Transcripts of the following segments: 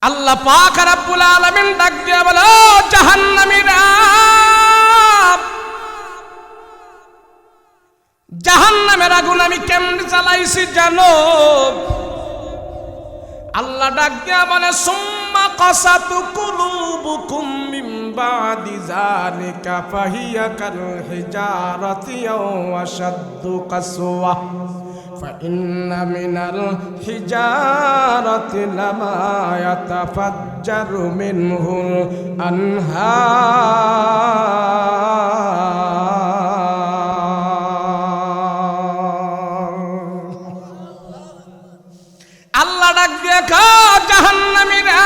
আল্লাহ পাক রব্বুল আলামিন ডাক দিয়ে বলে, ও জাহান্নামীরা, জাহান্নামের আগুন আমি কেমনে জ্বালাইছি জানো? আল্লাহ ডাক দিয়া বলে, সুম্মা কাসাতু কুলুবুকুম মিন বাদি যালিকা ফাহিয়া কাল হিজারাতি আও আশাদ্দু কাসওয়া ফাইন্না মিনাল হিজারাতি লামা ইয়াতাফাজ্জারু মিনহুল আনহার। আল্লাহ ডাক দিয়ে খা জাহান্নামীরা,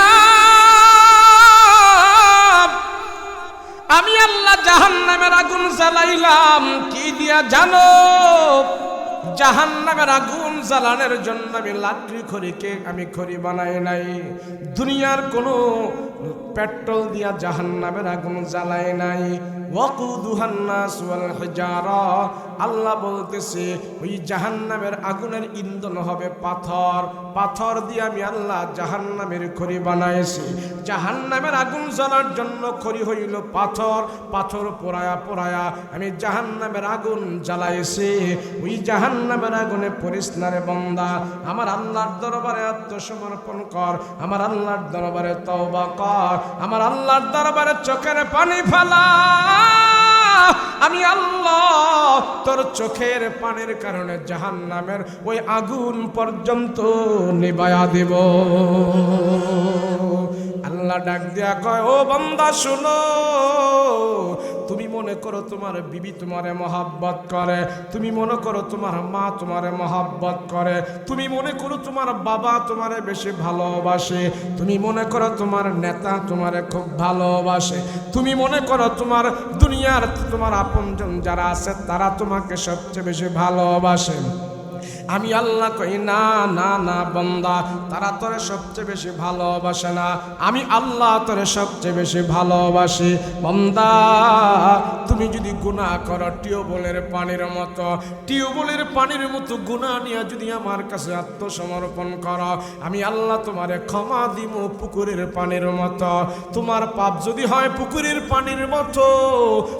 আমি আল্লাহ জাহান্নামের আগুন জ্বালাইলাম কি দিয়া জানো? জাহান্নামের আগুন জ্বালানোর জন্য আমি লাকড়ি খড়িকে আমি খড়ি বানাই নাই, দুনিয়ার কোনো পেট্রোল দিয়া জাহান্নামের আগুন জ্বালাই নাই। ওয়াকুদুহান নাস ওয়াল হিজারা, আল্লাহ বলতেছে ওই জাহান্নামের আগুনের ইন্ধন হবে পাথর, পাথর দিয়ে আমি আল্লাহ জাহান্নামের খড়ি বানাইছি। জাহান্নামের আগুন জ্বালার জন্য খড়ি হইল পাথর, পাথর পোড়ায়া পোড়ায়া আমি জাহান্নামের আগুন জ্বালাইছি। ওই জাহান্নামের আগুনে পড়িস না রে বান্দা, আমার আল্লাহর দরবারে আত্মসমর্পণ কর, আমার আল্লাহর দরবারে তওবা কর, আমার আল্লাহর দরবারে চোখের পানি ফেলা। আমি আল্লাহ তোর চোখের পানির কারণে জাহান্নামের ওই আগুন পর্যন্ত নিভায়া দেব। আল্লাহ ডাক দিয়া কয়, ও বান্দা শুনো, তুমি মনে করো তোমার বিবি তোমারে মহাব্বত করে, তুমি মনে করো তোমার মা তোমারে মহাব্বত করে, তুমি মনে করো তোমার বাবা তোমারে বেশি ভালোবাসে, তুমি মনে করো তোমার নেতা তোমারে খুব ভালোবাসে, তুমি মনে করো তোমার দুনিয়ার তোমার আপনজন যারা আছে তারা তোমাকে সবচেয়ে বেশি ভালোবাসে। আমি আল্লাহ কই না না না বান্দা, তারা তোরে সবচেয়ে বেশি ভালোবাসে না, আমি আল্লাহ তোরে সবচেয়ে বেশি ভালোবাসি। বান্দা তুমি যদি গুনাহ করো টিউবওয়েলের পানির মতো, টিউবওয়েলের পানির মতো গুনাহ নিয়ে যদি আমার কাছে আত্মসমর্পণ করো, আমি আল্লাহ তোমারে ক্ষমা দিব পুকুরের পানির মতো। তোমার পাপ যদি হয় পুকুরের পানির মতো,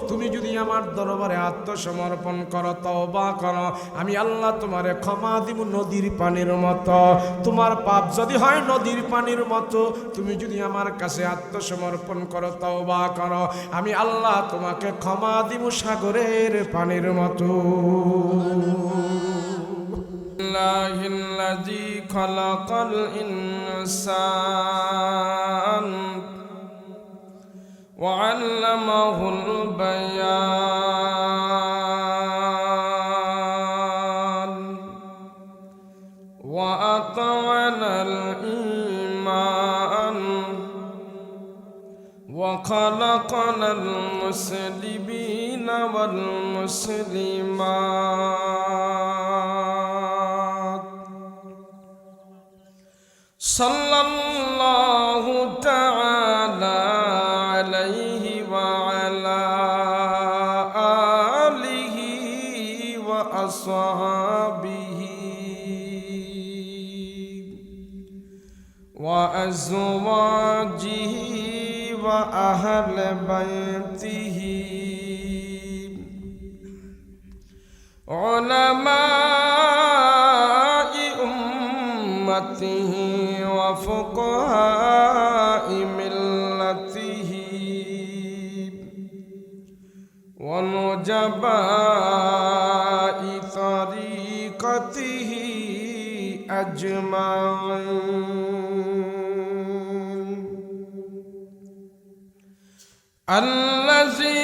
তুমি যদি আমার দরবারে আত্মসমর্পণ করো, তওবা করো, আমি আল্লাহ তোমারে ক্ষমা দিব নদীর পানির মতো। তোমার পাপ যদি হয় নদীর পানির মতো, তুমি যদি আমার কাছে আত্মসমর্পণ করো, তওবা করো, আমি আল্লাহ তোমাকে ক্ষমা দিব সাগরের পানির মতো। আল্লাহুল্লাযী খালাকাল ইনসান ওয়া আল্লামাহুল বায়ান ওয়া আতাওয়ানাল ঈমান ওয়া খালাকানাল মুসলিমিনা ওয়াল মুসলিমাত। সাল্লাল্লাহু তাআলা আলাইহি ওয়া আলা আলিহি ওয়া আসহাবিহি ওয়া আজওয়াজিহি ওয়া আহলি বাইতিহি উলামাই উম্মতিহি ওয়া ফুকাহাই মিল্লাতিহি ওয়া নুজাবাই তরিকতিহি আজমাইন। الذي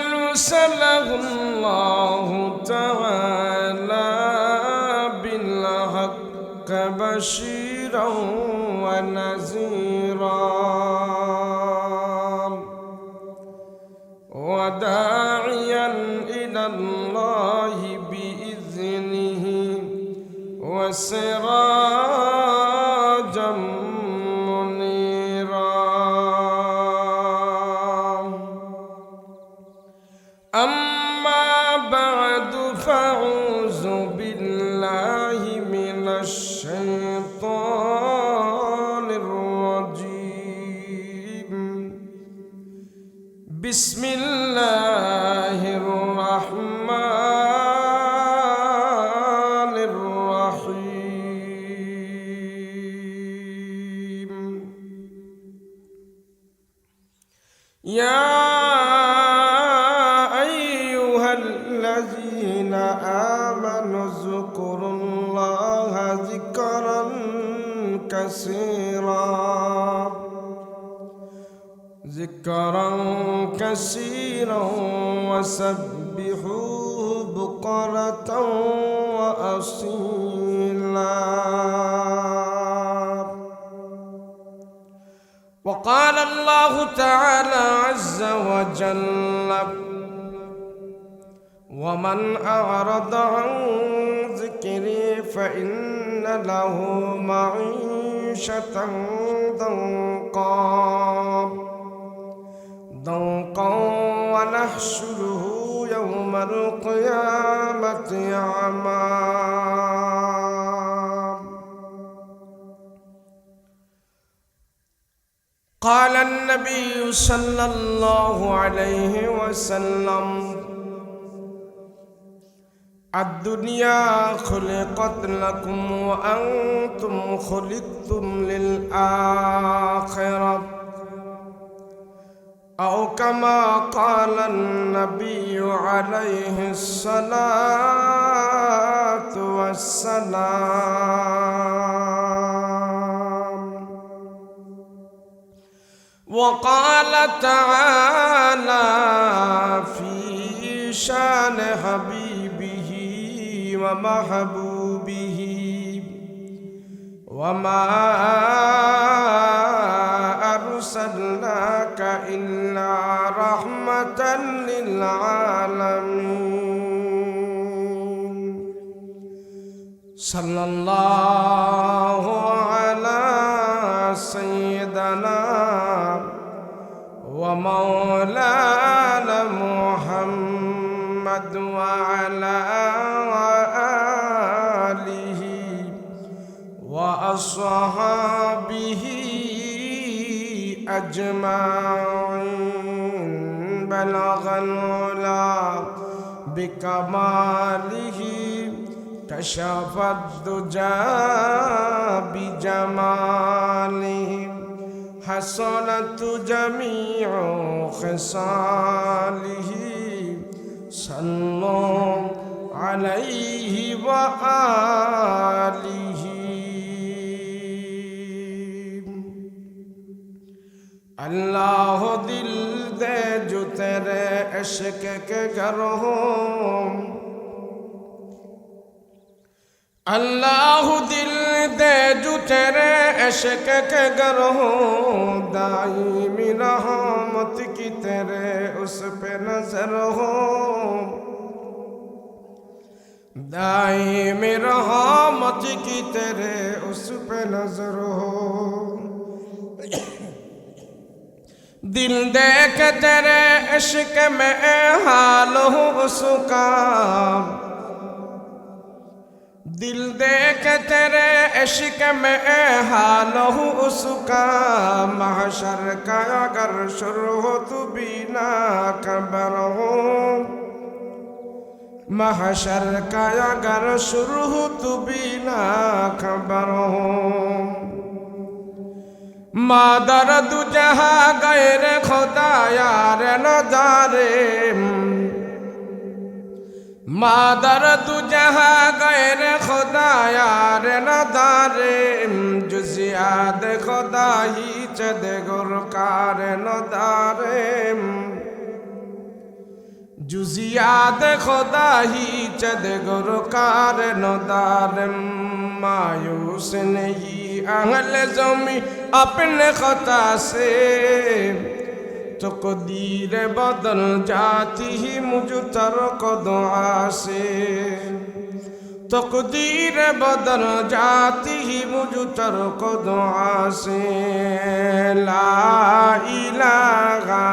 أرسله الله تعالى بالحق بشيرا ونذيرا وداعيا إلى الله بإذنه وسراجا أما بعد فأعوذ بالله من الشيطان الرجيم. بسم الله الرحمن الرحيم يا أيها الذين آمنوا اذكروا الله ذكرا كثيرا وسبحوه بكرة وأصيلا. وقال الله تعالى عز وجل ومن أعرض عن ذكري فإن له معيشة ضنكا ونحشره يوم القيامة أعمى. قال النبي صلى الله عليه وسلم الدنيا خلقت لكم وأنتم خلقتم للآخرة أو كما قال النبي عليه الصلاة والسلام. وقال تعالى في شان حبيبه ومحبوبه وما أرسلناك إلا رحمة للعالمين. صلى الله على سيدنا ومولانا محمد وعلى آله وأصحابه أجمعين. بلغ العلا بكماله كشف الدجى بجماله حصلت جميع خصاله. صلوا عليه وآله. अल्लाह दिल दे जो तेरे इश्क के घर हो, अल्लाह दिल दे जो तेरे इश्क के घर हो, दाईमी रहमत की तेरे उस पे नजर हो, दाईमी रहमत की तेरे उस पे नजर हो। दिल देख तेरे इश्क में हाल हो उसका, दिल देख तेरे इश्क में हाल हो उसका। महशर का अगर शुरू हो तू बिना खबर हो, महशर का अगर शुरू हो तू बिना खबर हो। मादर दु जहा गैर खुदा यार न दारे, मादर दु जहा गैर खुदा यार न दारे। जुजियाद खुदा ही चद गुरकार न दारे, जुजियाद खुदा ही चद गुरकार न दारे। मायूस नहीं अहल ज़मी अपने खता से, तकदीर बदल जाती ही मुझ तरक दुआ से, तकदीर बदल जाती ही मुझ तरक दुआ से। ला इलाहा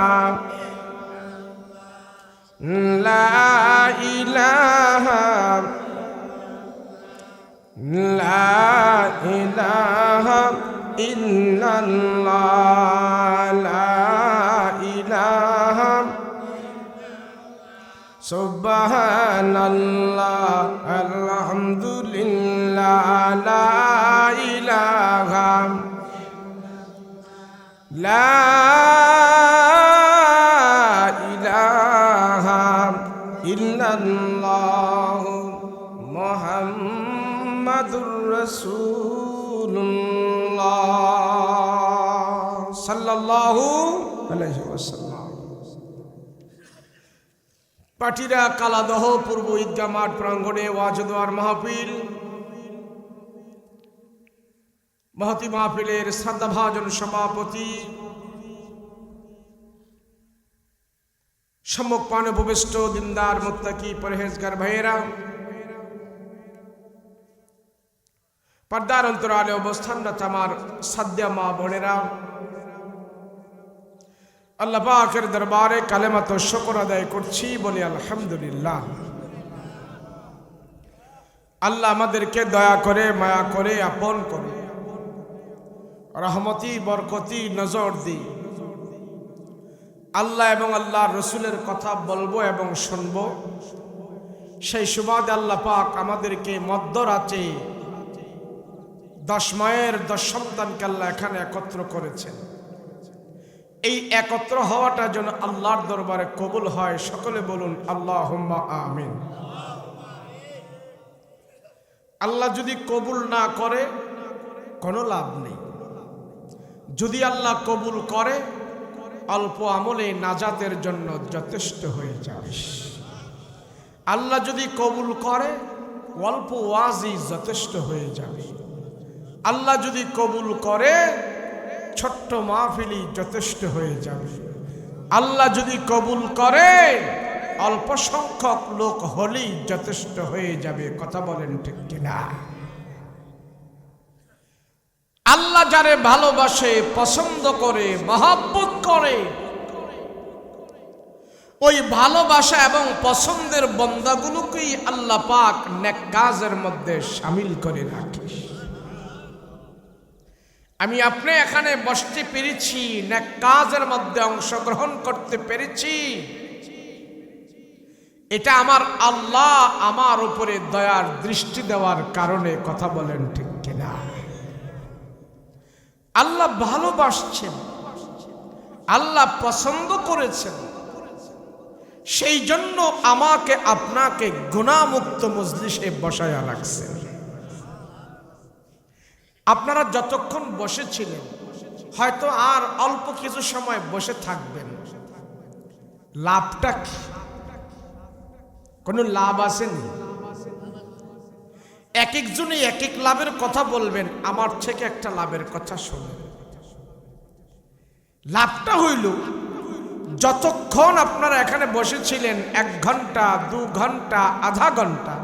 ला इलाहा ला इलाहा इल्लल्लाह, ला इलाहा সুবহানাল্লাহ আলহামদুলিল্লাহ লা ইলাহা ইল্লাল্লাহ মুহাম্মাদুর রাসূলুল্লাহ সাল্লাল্লাহু আলাইহি ওয়াসাল্লাম। পাটিরা কালাদহ পূর্ব ঈদগাহ মাঠ প্রাঙ্গণে ওয়াজ দোয়ার মাহফিল। মহতি মাহফিলের শ্রদ্ধাভাজন সভাপতি, সম্মুখ পানে উপবিষ্ট দিনদার মুত্তাকি পরহেজগার ভাইয়েরা, পর্দার অন্তরালে অবস্থানরত আমার সাধ্যা মা বোনেরা, আল্লাহ পাকের দরবারে কালেমাত শুকর আদায় করছি, বলি আলহামদুলিল্লাহ। আল্লাহ আমাদেরকে দয়া করে মায়া করে আপন করে রহমতি বরকতি নজর দি। আল্লাহ এবং আল্লাহর রসুলের কথা বলবো এবং শুনবো, সেই সুবাদে আল্লাহ পাক আমাদেরকে মধ্যরাতে 10 মায়ের 10 সন্তানকে আল্লাহ এখানে একত্র করেছেন। এই একত্র হওয়াটা যেন আল্লাহর দরবারে কবুল হয়, সকলে বলুন আল্লাহুম্মা আমিন। আল্লাহ যদি কবুল না করে কোনো লাভ নেই, যদি আল্লাহ কবুল করে অল্প আমলে নাজাতের জন্য যথেষ্ট হয়ে যাবে। আল্লাহ যদি কবুল করে অল্প ওয়াজই যথেষ্ট হয়ে যাবে। আল্লাহ যদি কবুল করে ছোট্ট মাহফিলই যথেষ্ট হয়ে যাবে। আল্লাহ যদি কবুল করে অল্প সংখ্যক লোক হলেই যথেষ্ট হয়ে যাবে। কথা বলেন ঠিক কিনা? আল্লাহ যারে ভালোবাসে, পছন্দ করে, মহব্বত করে, ওই ভালোবাসা এবং পছন্দের বান্দাগুলোকেই আল্লাহ পাক নেক কাজের মধ্যে শামিল করে রাখে। আমি আপনি এখানে বসতে পেরেছি, নেক কাজের মধ্যে অংশগ্রহণ করতে পেরেছি, এটা আমার আল্লাহ আমার উপরে দয়ার দৃষ্টি দেওয়ার কারণে। কথা বলেন ঠিক কিনা? আল্লাহ ভালোবাসছেন, আল্লাহ পছন্দ করেছেন, সেই জন্য আমাকে আপনাকে গুনাহমুক্ত মজলিসে বসায়া রাখছেন। আপনারা যতক্ষণ বসেছিলেন হয়তো আর অল্প কিছু সময় বসে থাকবেন, লাভটা কি? কোনো লাভ আসেনি। এক একজনে এক এক লাভের কথা বলবেন, আমার থেকে একটা লাভের কথা শুনুন। লাভটা হইল যতক্ষণ আপনারা এখানে বসেছিলেন, 1 ঘন্টা 2 ঘন্টা আধা ঘন্টা,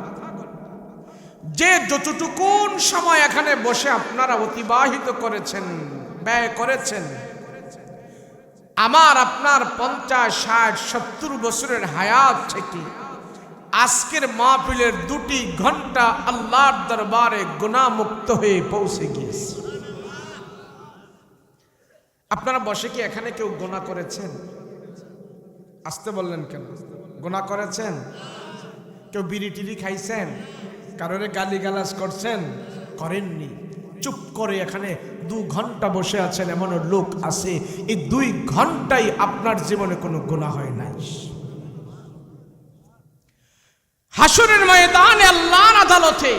যে যতটুকুন সময় এখানে বসে আপনারা অতিবাহিত করেছেন, ব্যয় করেছেন, আমার আপনার 50, 60, 70 বছরের হায়াত থেকে আজকের মাহফিলের 2টি ঘন্টা আল্লাহর দরবারে গুনাহমুক্ত হয়ে পৌঁছে গিয়েছে। আপনারা বসে কি এখানে কেউ গুনাহ করেছেন? আসতে বললেন কেন? গুনাহ করেছেন? কেউ বিড়ি টিড়ি খাইছেন? কারোরে গালিগালাজ করছেন? করেননি। চুপ করে এখানে 2 ঘন্টা বসে আছেন, এমন লোক আছে এই 2 ঘন্টায় আপনার জীবনে কোনো গুনাহ হয় নাই। হাসরের ময়দানে আল্লাহর আদালতে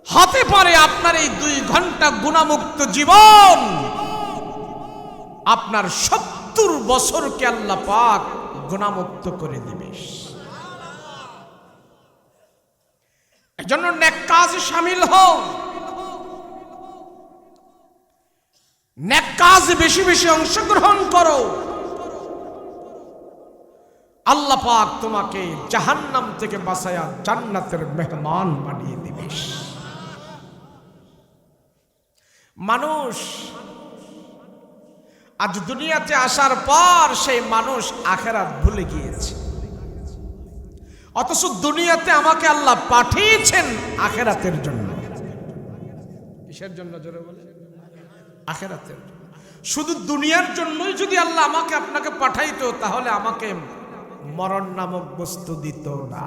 হতে পারে আপনার এই 2 ঘন্টা গুনাহমুক্ত জীবন আপনার 70 বছরকে আল্লাহ পাক গুনাহমুক্ত করে দিবে। এজন্য নেক কাজে শামিল হও, নেক কাজে বেশি বেশি অংশগ্রহণ করো। আল্লাহ পাক তোমাকে জাহান্নাম থেকে বাঁচায়া জান্নাতের মেহমান বানিয়ে দিবে। মানুষ আজ দুনিয়াতে আসার পর সেই মানুষ আখিরাত ভুলে গিয়েছে, অথচ দুনিয়াতে আমাকে আল্লাহ পাঠিয়েছেন আখিরাতের জন্য। কিসের জন্য জোরে বলে? আখিরাতের জন্য। শুধু দুনিয়ার জন্যই যদি আল্লাহ আমাকে আপনাকে পাঠাইতো তাহলে আমাকে মরণ নামক বস্তু দিত না।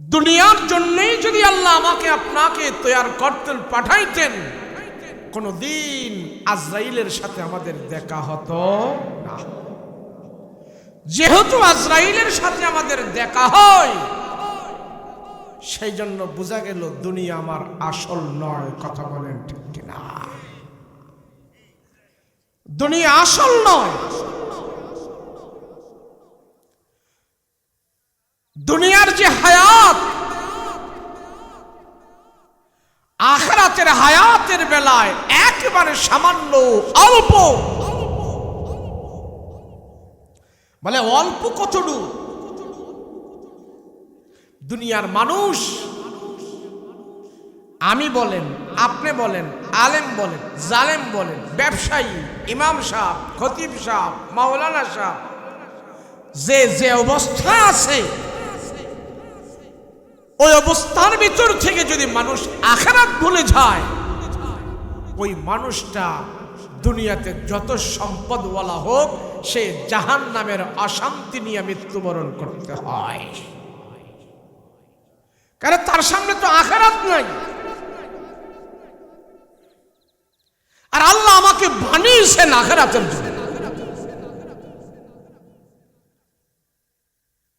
দুনিয়ার জন্যই যদি আল্লাহ আমাকে আপনাকে তৈরি করতেন, পাঠাইতেন, কোনদিন আজরাইলের সাথে আমাদের দেখা হতো না। যেহেতু আজরাইলের সাথে আমাদের দেখা হয়, সেই জন্য বোঝা গেল দুনিয়া আমার আসল নয়। কথা বলেন ঠিক কিনা? দুনিয়া আসল নয়। দুনিয়ার যে হায়াত, আখিরাতের হায়াতের বেলায় একেবারে সামান্য, অল্প। বলে অল্প কতটুকু? দুনিয়ার মানুষ, আমি বলেন, আপনি বলেন, আলেম বলেন, জালেম বলেন, ব্যবসায়ী, ইমাম সাহেব, খতিব সাহেব, মাওলানা সাহেব, যে যে অবস্থা আছে, ওই অবস্থার ভিতর থেকে যদি মানুষ আখিরাত ভুলে যায়, ওই মানুষটা দুনিয়াতে যত সম্পদওয়ালা হোক, সে জাহান্নামের অশান্তি নিয়ে মৃত্যুবরণ করতে হয়। কারণ তার সামনে তো আখিরাত নাই। আর আল্লাহ আমাকে বানিয়েছেন আখিরাতের জন্য।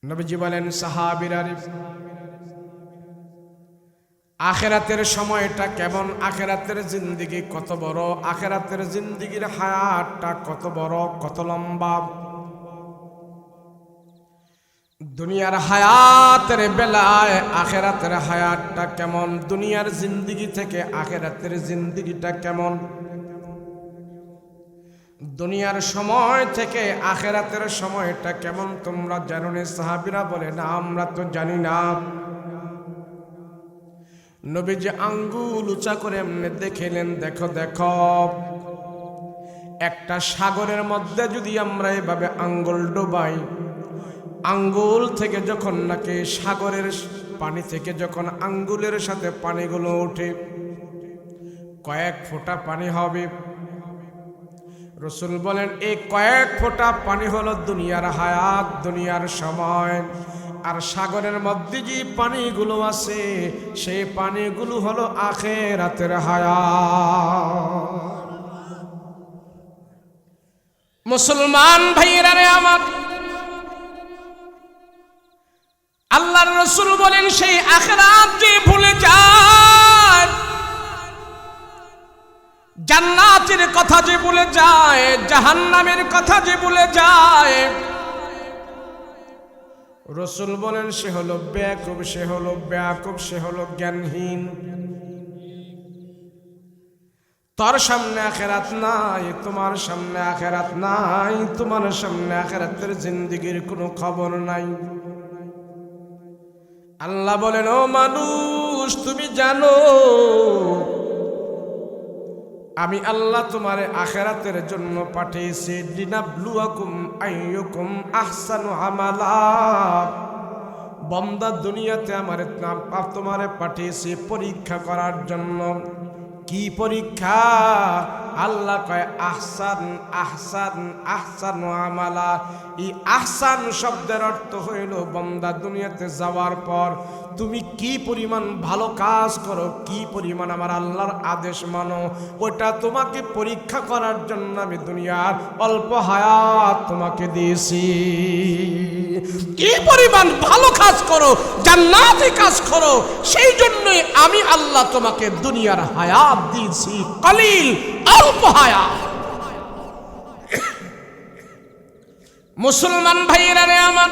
নবীজি বলেন, সাহাবীরা, আখিরাতের সময়টা কেমন, আখিরাতের জিন্দেগি কত বড়, আখিরাতের জিন্দেগির হায়াতটা কত বড়, কত লম্বা। দুনিয়ার হায়াতের বেলায় আখিরাতের হায়াতটা কেমন, দুনিয়ার জিন্দেগি থেকে আখিরাতের জিন্দেগিটা কেমন, দুনিয়ার সময় থেকে আখিরাতের সময়টা কেমন তোমরা জানো না? সাহাবীরা বলে, না, আমরা তো জানি না। নবীজি আঙ্গুল উঁচা করে এমনি দেখিলেন, দেখো দেখো, একটা সাগরের মধ্যে যদি আমরা এভাবে আঙ্গুল ডোবাই, আঙ্গুল থেকে যখন নাকি সাগরের পানি থেকে যখন আঙ্গুলের সাথে পানিগুলো ওঠে, কয়েক ফোঁটা পানি হবে। রাসূল বলেন, এই কয়েক ফোঁটা পানি হলো দুনিয়ার হায়াত, দুনিয়ার সময়। আর সাগরের মধ্যে যে পানিগুলো আছে, সেই পানিগুলো হলো আখিরাতের হায়াত। মুসলমান ভাইয়েরা রে আমার, আল্লাহর রাসূল বলেন, সেই আখিরাত যে ভুলে যায়, জান্নাতের কথা যে ভুলে যায়, জাহান্নামের কথা যে ভুলে যায়, রাসূল বলেন সে হলো বেয়াকুব, সে হলো বেয়াকুব, সে হলো জ্ঞানহীন। তোর সামনে আখিরাত নাই, তোমার সামনে আখিরাত নাই, তোমার সামনে আখিরাতের জিন্দেগির কোনো খবর নাই। আল্লাহ বলেন, ও মানুষ, তুমি জানো আমি আল্লাহ তোমারে আখিরাতের জন্য পাঠিয়েছি, লিনাবলুয়াকুম আইয়ুকুম আহসানু আমালা। বান্দা, দুনিয়াতে আমারে তোমারে পাঠিয়েছি পরীক্ষা করার জন্য। কি পরীক্ষা? আল্লাহ কয় আহসান, আহসান, আহসানু আমালা। এই আহসান শব্দের অর্থ হইল, বান্দা দুনিয়াতে যাওয়ার পর তুমি কি পরিমাণ ভালো কাজ করো, কি পরিমাণ আমার আল্লাহর আদেশ মানো, ওটা তোমাকে পরীক্ষা করার জন্য আমি দুনিয়ার অল্প হায়াত তোমাকে দিয়েছি। কি পরিমাণ ভালো কাজ করো, জান্নাতি কাজ করো, সেই জন্যই আমি আল্লাহ তোমাকে দুনিয়ার হায়াত দিয়েছি। কলিল, অল্প হায়াত। মুসলমান ভাইয়েরা রে আমার,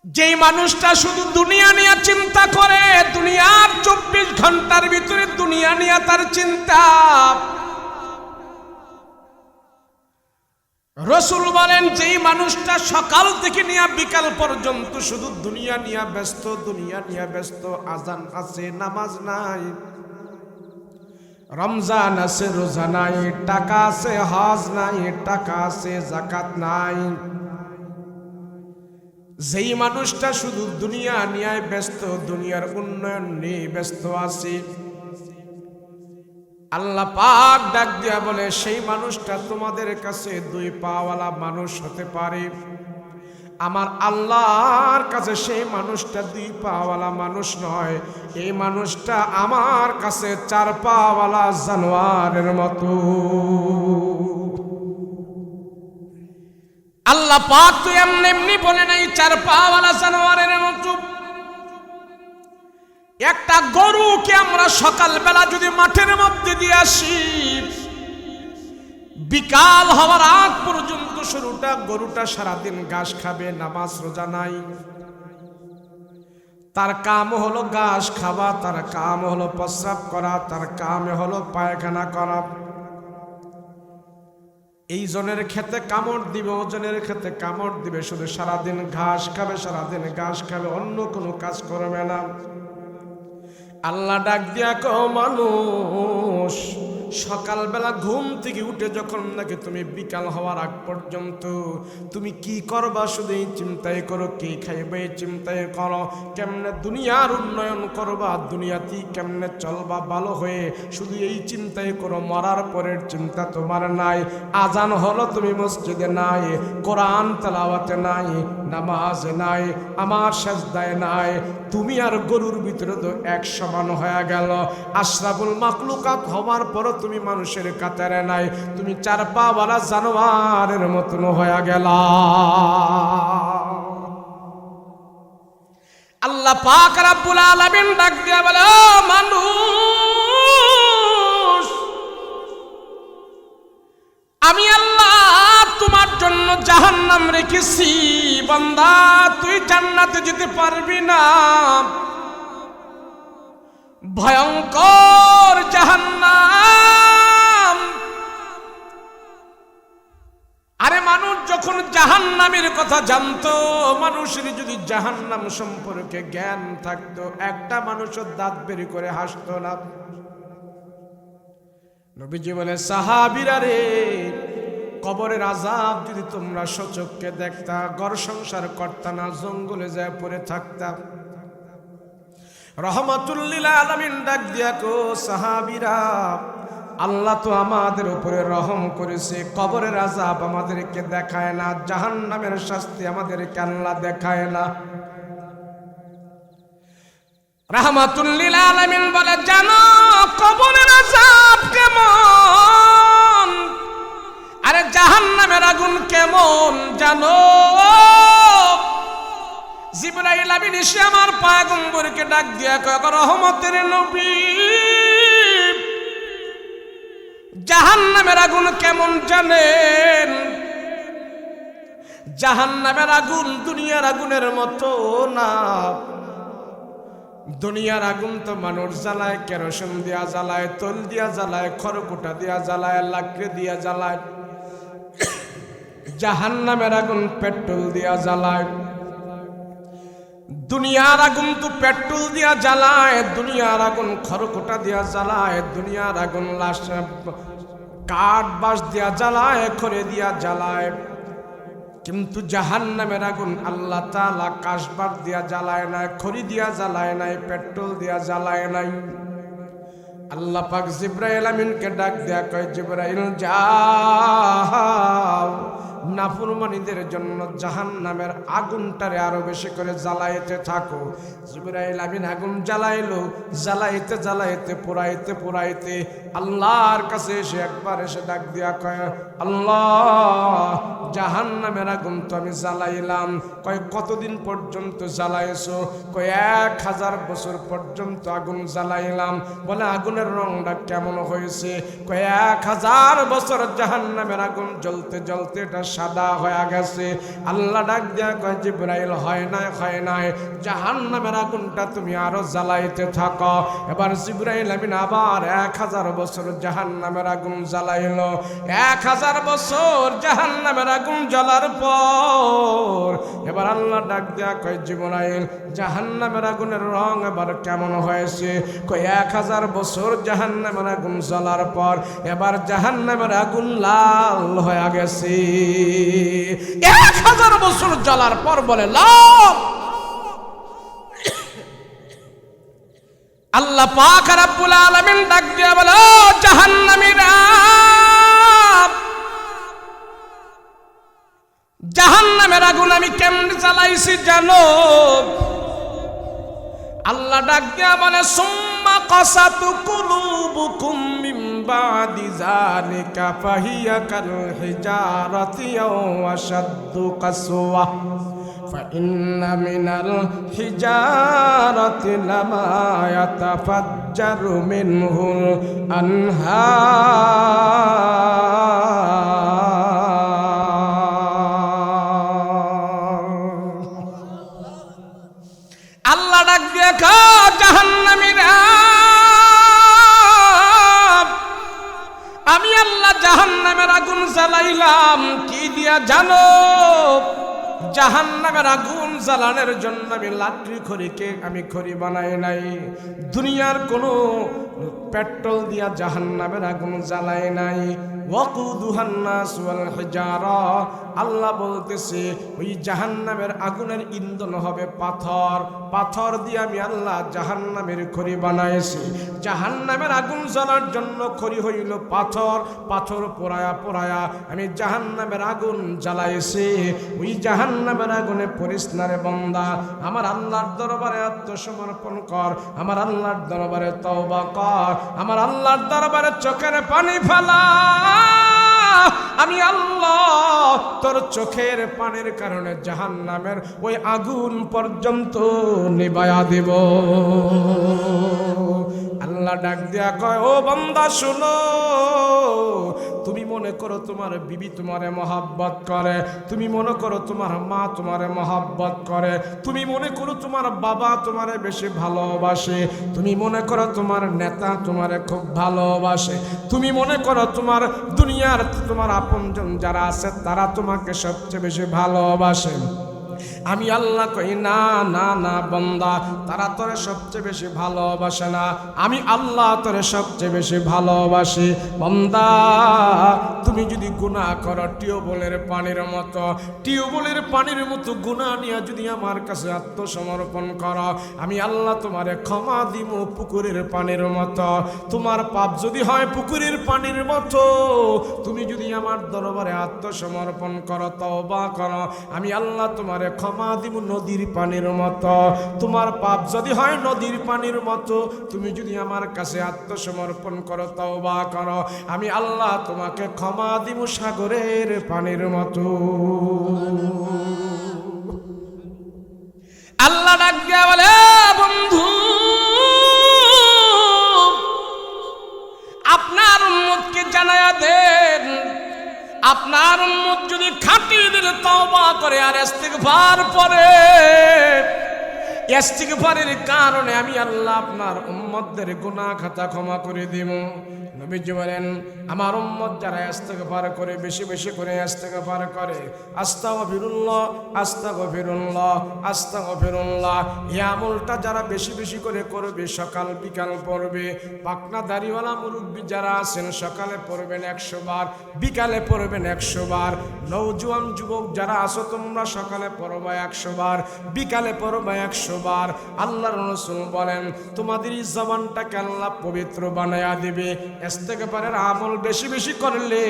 যেই মানুষটা শুধু দুনিয়া নিয়ে চিন্তা করে, দুনিয়ার 24 ঘন্টার ভিতরে দুনিয়া নিয়ে তার চিন্তা, রাসূল বলেন যেই মানুষটা সকাল থেকে নিয়ে বিকাল পর্যন্ত শুধু দুনিয়া নিয়ে ব্যস্ত, দুনিয়া নিয়ে ব্যস্ত, আজান আছে, নামাজ নাই, রমজান আছে, রোজা নাই, টাকা আছে, হজ নাই, টাকা আছে, যাকাত নাই, যেই মানুষটা শুধু দুনিয়া নিয়ে ব্যস্ত, দুনিয়ার উন্নয়ন নিয়ে ব্যস্ত আছে, আল্লাহ পাক ডাক দিয়া বলে সেই মানুষটা তোমাদের কাছে দুই পাওয়ালা মানুষ হতে পারে, আমার আল্লাহর কাছে সেই মানুষটা দুই পাওয়ালা মানুষ নয়, এই মানুষটা আমার কাছে চার পাওয়ালা জানোয়ারের মতো। আল্লাহ পাক তো এমনি এমনি বলে নাই চার পাওয়ালা জানোয়ারের মতো। একটা গরুকে আমরা সকালবেলা যদি মাঠের মধ্যে দিয়ে আসি, বিকাল হওয়ার আগ পর্যন্ত গরুটা সারাদিন ঘাস খাবে, নামাজ রোজা নাই, তার কাম হলো ঘাস খাওয়া, তার কাম হলো প্রস্রাব করা, তার কাম হলো পায়খানা করা। এই জনের খেতে কামড় দিবে, ওজনের খেতে কামড় দিবে, শুধু সারাদিন ঘাস খাবে, সারাদিন ঘাস খাবে, অন্য কোনো কাজ করবে না। আল্লাহ ডাক দিয়া কও মানুষ, সকালবেলা ঘুম থেকে উঠে যখন নাকি তুমি বিকাল হওয়ার আগ পর্যন্ত তুমি কি করবা শুধু এই চিন্তাই করো, কি খাইবে এই চিন্তাই করো, কেমনে দুনিয়ার উন্নয়ন করবা, দুনিয়াতে কেমনে চলবা ভালো হয়ে, শুধু এই চিন্তাই করো। মরার পরের চিন্তা তোমার নাই। আজান হলো তুমি মসজিদে নাই, কোরআন তেলাওয়াতে নাই, নামাজে নাই, আমার সেজদায় নাই। তুমি আর গরুর ভিতরে তো এক সমান হয়ে গেল। আশরাফুল মাখলুকাত হওয়ার পরও তুমি মানুষের কাতারে নাই, তুমি চার পাওয়ালা জানোয়ারের মতন হয়ে গেল। আল্লাহ পাক রব্বুল আলামিন ডাক দিয়া বলে, ও মানুষ, আমি আল্লাহ তোমার জন্য জাহান্নাম রেখেছি। বান্দা, তুই জান্নাতে যেতে পারবি না, ভয়ঙ্কর জাহান্নাম। আরে মানুষ যখন জাহান্নামের কথা জানতো, মানুষের যদি জাহান্নাম সম্পর্কে জ্ঞান থাকতো, একটা মানুষের দাঁত বের করে হাসতো না। নবীজি বলে, সাহাবীরা রে, কবরের আযাব যদি তোমরা সচক্ষে দেখতা, ঘর সংসার করতা না, জঙ্গলে যায় পড়ে থাকতা। রহমাতুল লিল আলামিন ডাক দিয়া কো, সাহাবীরা, আল্লাহ তো আমাদের উপরে রহম করেছে, কবরের আযাব আমাদেরকে দেখায় না, জাহান্নামের শাস্তি আমাদেরকে আল্লাহ দেখায় না। রহমাতুল লিল আলামিন বলে, জানো কবরের আযাব কেমন, আরে জাহান্নামের আগুন কেমন জানো? জিবরাইল আমিন এসে আমার পয়গম্বরকে ডাক দিয়া কয়, রহমতের নবী, জাহান্নামের আগুন কেমন জানেন? জাহান্নামের আগুন দুনিয়ার আগুনের মতো না। দুনিয়ার আগুন তো মানুষ জ্বালায়, কেরোসিন দিয়া জ্বালায়, তৈল দিয়া জ্বালায়, খড়কুটা দিয়া জ্বালায়, লাকড়ি দিয়া জ্বালায়। জাহান্নামের আগুন পেট্রোল দিয়া জ্বালায়। দুনিয়ার আগুন তো পেট্রোল দিয়া জ্বালায়, দুনিয়ার আগুন খড়কুটা দিয়া জ্বালায়, দুনিয়ার আগুন লাশ কাঠ বাঁশ দিয়া জ্বালায়, খড়ে দিয়া জ্বালায়। কিন্তু জাহান্নামের আগুন আল্লাহ তাআলা কাশবাট দিয়া জ্বালায় নাই, খড়ি দিয়া জ্বালায় নাই, পেট্রোল দিয়া জ্বালায় নাই। আল্লাহ পাক জিবরাইল আমিনকে ডাক দেয়া কয়, জিবরাইল যাও, নাফরমানীদের জন্য জাহান্নামের আগুনটারে আরো বেশি করে জ্বালাইতে থাকো। জিবরাইল আমিন আগুন জ্বালাইলো, জ্বালাইতে জ্বালাইতে পোড়াইতে পোড়াইতে আল্লাহর কাছে এসে একবার এসে ডাক দিয়া কয়, আল্লাহ, জাহান্নামের আগুন তো আমি জ্বালাইলাম। কয় কতদিন পর্যন্ত জ্বালাইছো? কয় 1000 বছর পর্যন্ত আগুন জ্বালাইলাম। বলে আগুনের রংটা কেমন হয়েছে? কয় 1000 বছর জাহান্নামের আগুন জ্বলতে জ্বলতে এটা সাদা হয়ে গেছে। আল্লাহ ডাক দিয়া কয়, জিবরাইল, হয় নাই, হয় নাই, জাহান্নামের আগুনটা তুমি আরো জ্বালাইতে থাকো। এবার জিবরাইল আমিন আবার 1000 বছর জাহান্নামের আগুন জ্বালাইলো। 1000 বছর জাহান্নামের আগুন জ্বলার পর এবার আল্লাহ ডাক দিয়া কয়, জিবরাইল, জাহান্নামের আগুনের রং এবার কেমন হয়েছে? কয় 1000 বছর জাহান্নামের আগুন জ্বলার পর এবার জাহান্নামের আগুন লাল হয়ে গেছে। 1000 বছর জ্বলার পর বলে লাল। আল্লাহ পাক রব্বুল আলামিন ডাক দিয়া বলে, ও জাহান্নাম আগুন আমি কেমনে জ্বালাইছি জানো? আল্লাহ ডাক দিয়া বলে সুম্মা কাসাতু কুলুবুকুম মিন বাদি যালিকা ফাহিয়া কাল হিজারাতি আও আশাদ্দু কাসওয়া ফাইন্না মিনাল হিজারাতি লামা ইয়াতাফাজ্জারু মিনহুল আনহার। আল্লাহ ডাক দিয়ে জাহান্নামীরা, আমি আল্লাহ জাহান্নামের আগুন জ্বালাইলাম কি দিয়া জানো? জাহান্নামের আগুন জ্বালানোর জন্য আমি লাকড়ি খড়িকে আমি খড়ি বানাই নাই, দুনিয়ার কোনো পেট্রোল দিয়া জাহান্নামের আগুন জ্বালাই নাই। ওয়াকুদুহান নাস ওয়াল হিজারা, আল্লাহ বলতেছে ওই জাহান্নামের আগুনের ইন্ধন হবে পাথর, পাথর দিয়ে আমি আল্লাহ জাহান্নামের খড়ি বানাইছি। জাহান্নামের আগুন জ্বালার জন্য খড়ি হইল পাথর, পাথর পোড়ায়া পোড়ায়া আমি জাহান্নামের আগুন জ্বালাইছি। ওই জাহান্নামের আগুনে পড়িস না রে বান্দা, আমার আল্লাহর দরবারে আত্মসমর্পণ কর, আমার আল্লাহর দরবারে তওবা কর, আমার আল্লাহর দরবারে চোখের পানি ফেলা। আমি আল্লাহ তোর চোখের পানির কারণে জাহান্নামের ওই আগুন পর্যন্ত নিভায়া দেব। আল্লাহ ডাক দিয়া কয় ও বান্দা শুনো, তুমি মনে করো তোমার বিবি তোমারে মহাব্বত করে, তুমি মনে করো তোমার মা তোমারে মহাব্বত করে, তুমি মনে করো তোমার বাবা তোমারে বেশি ভালোবাসে, তুমি মনে করো তোমার নেতা তোমারে খুব ভালোবাসে, তুমি মনে করো তোমার দুনিয়ার তোমার আপনজন যারা আছে তারা তোমাকে সবচেয়ে বেশি ভালোবাসে। আমি আল্লাহ কই না না না বান্দা, তারা তোরে সবচেয়ে বেশি ভালোবাসে না, আমি আল্লাহ তোরে সবচেয়ে বেশি ভালোবাসি। বান্দা তুমি যদি গুনাহ করো টিউবওয়েলের পানির মতো, টিউবওয়েলের পানির মতো গুনাহ নিয়ে যদি আমার কাছে আত্মসমর্পণ করো, আমি আল্লাহ তোমারে ক্ষমা দিব পুকুরের পানির মতো। তোমার পাপ যদি হয় পুকুরের পানির মতো, তুমি যদি আমার দরবারে আত্মসমর্পণ করো, তওবা করো, আমি আল্লাহ তোমারে ক্ষমা দিব নদীর পানির মতো। তোমার পাপ যদি হয় নদীর পানির মতো, তুমি যদি আমার কাছে আত্মসমর্পণ করো, তওবা করো, আমি আল্লাহ তোমাকে ক্ষমা দিব সাগরের পানির মতো। আল্লাহ ডাক দিয়া বলে বন্ধু, আপনার উম্মতকে জানায়া দেন, আপনার উম্মত যদি খাঁটি দিলে তওবা করে আর ইস্তিগফার পড়ে, ইস্তিগফারের কারণে আমি আল্লাহ আপনার উম্মতদের গুনাহ খাতা ক্ষমা করে দিব। নবীজি বলেন আমার উম্মত যারা ইস্তিগফার করে, বেশি বেশি করে ইস্তিগফার করে, আস্তাগফিরুল্লাহ আস্তাগফিরুল্লাহ আস্তাগফিরুল্লাহ, এই আমলটা যারা বেশি বেশি করে করবে, সকাল বিকাল পড়বে, পাকনা দাড়িওয়ালা মুরব্বী যারা আছেন সকালে পড়বেন 100 বার, বিকালে পড়বেন 100 বার, নওজোয়ান যুবক যারা আছো তোমরা সকালে পড়বা 100 বার, বিকালে পড়বা 100 বার। আল্লাহর রাসূল বলেন তোমাদের এই জবানটাকে আল্লাহ পবিত্র বানায়া দিবে। ইস্তিগফারের আমল বেশি বেশি করলে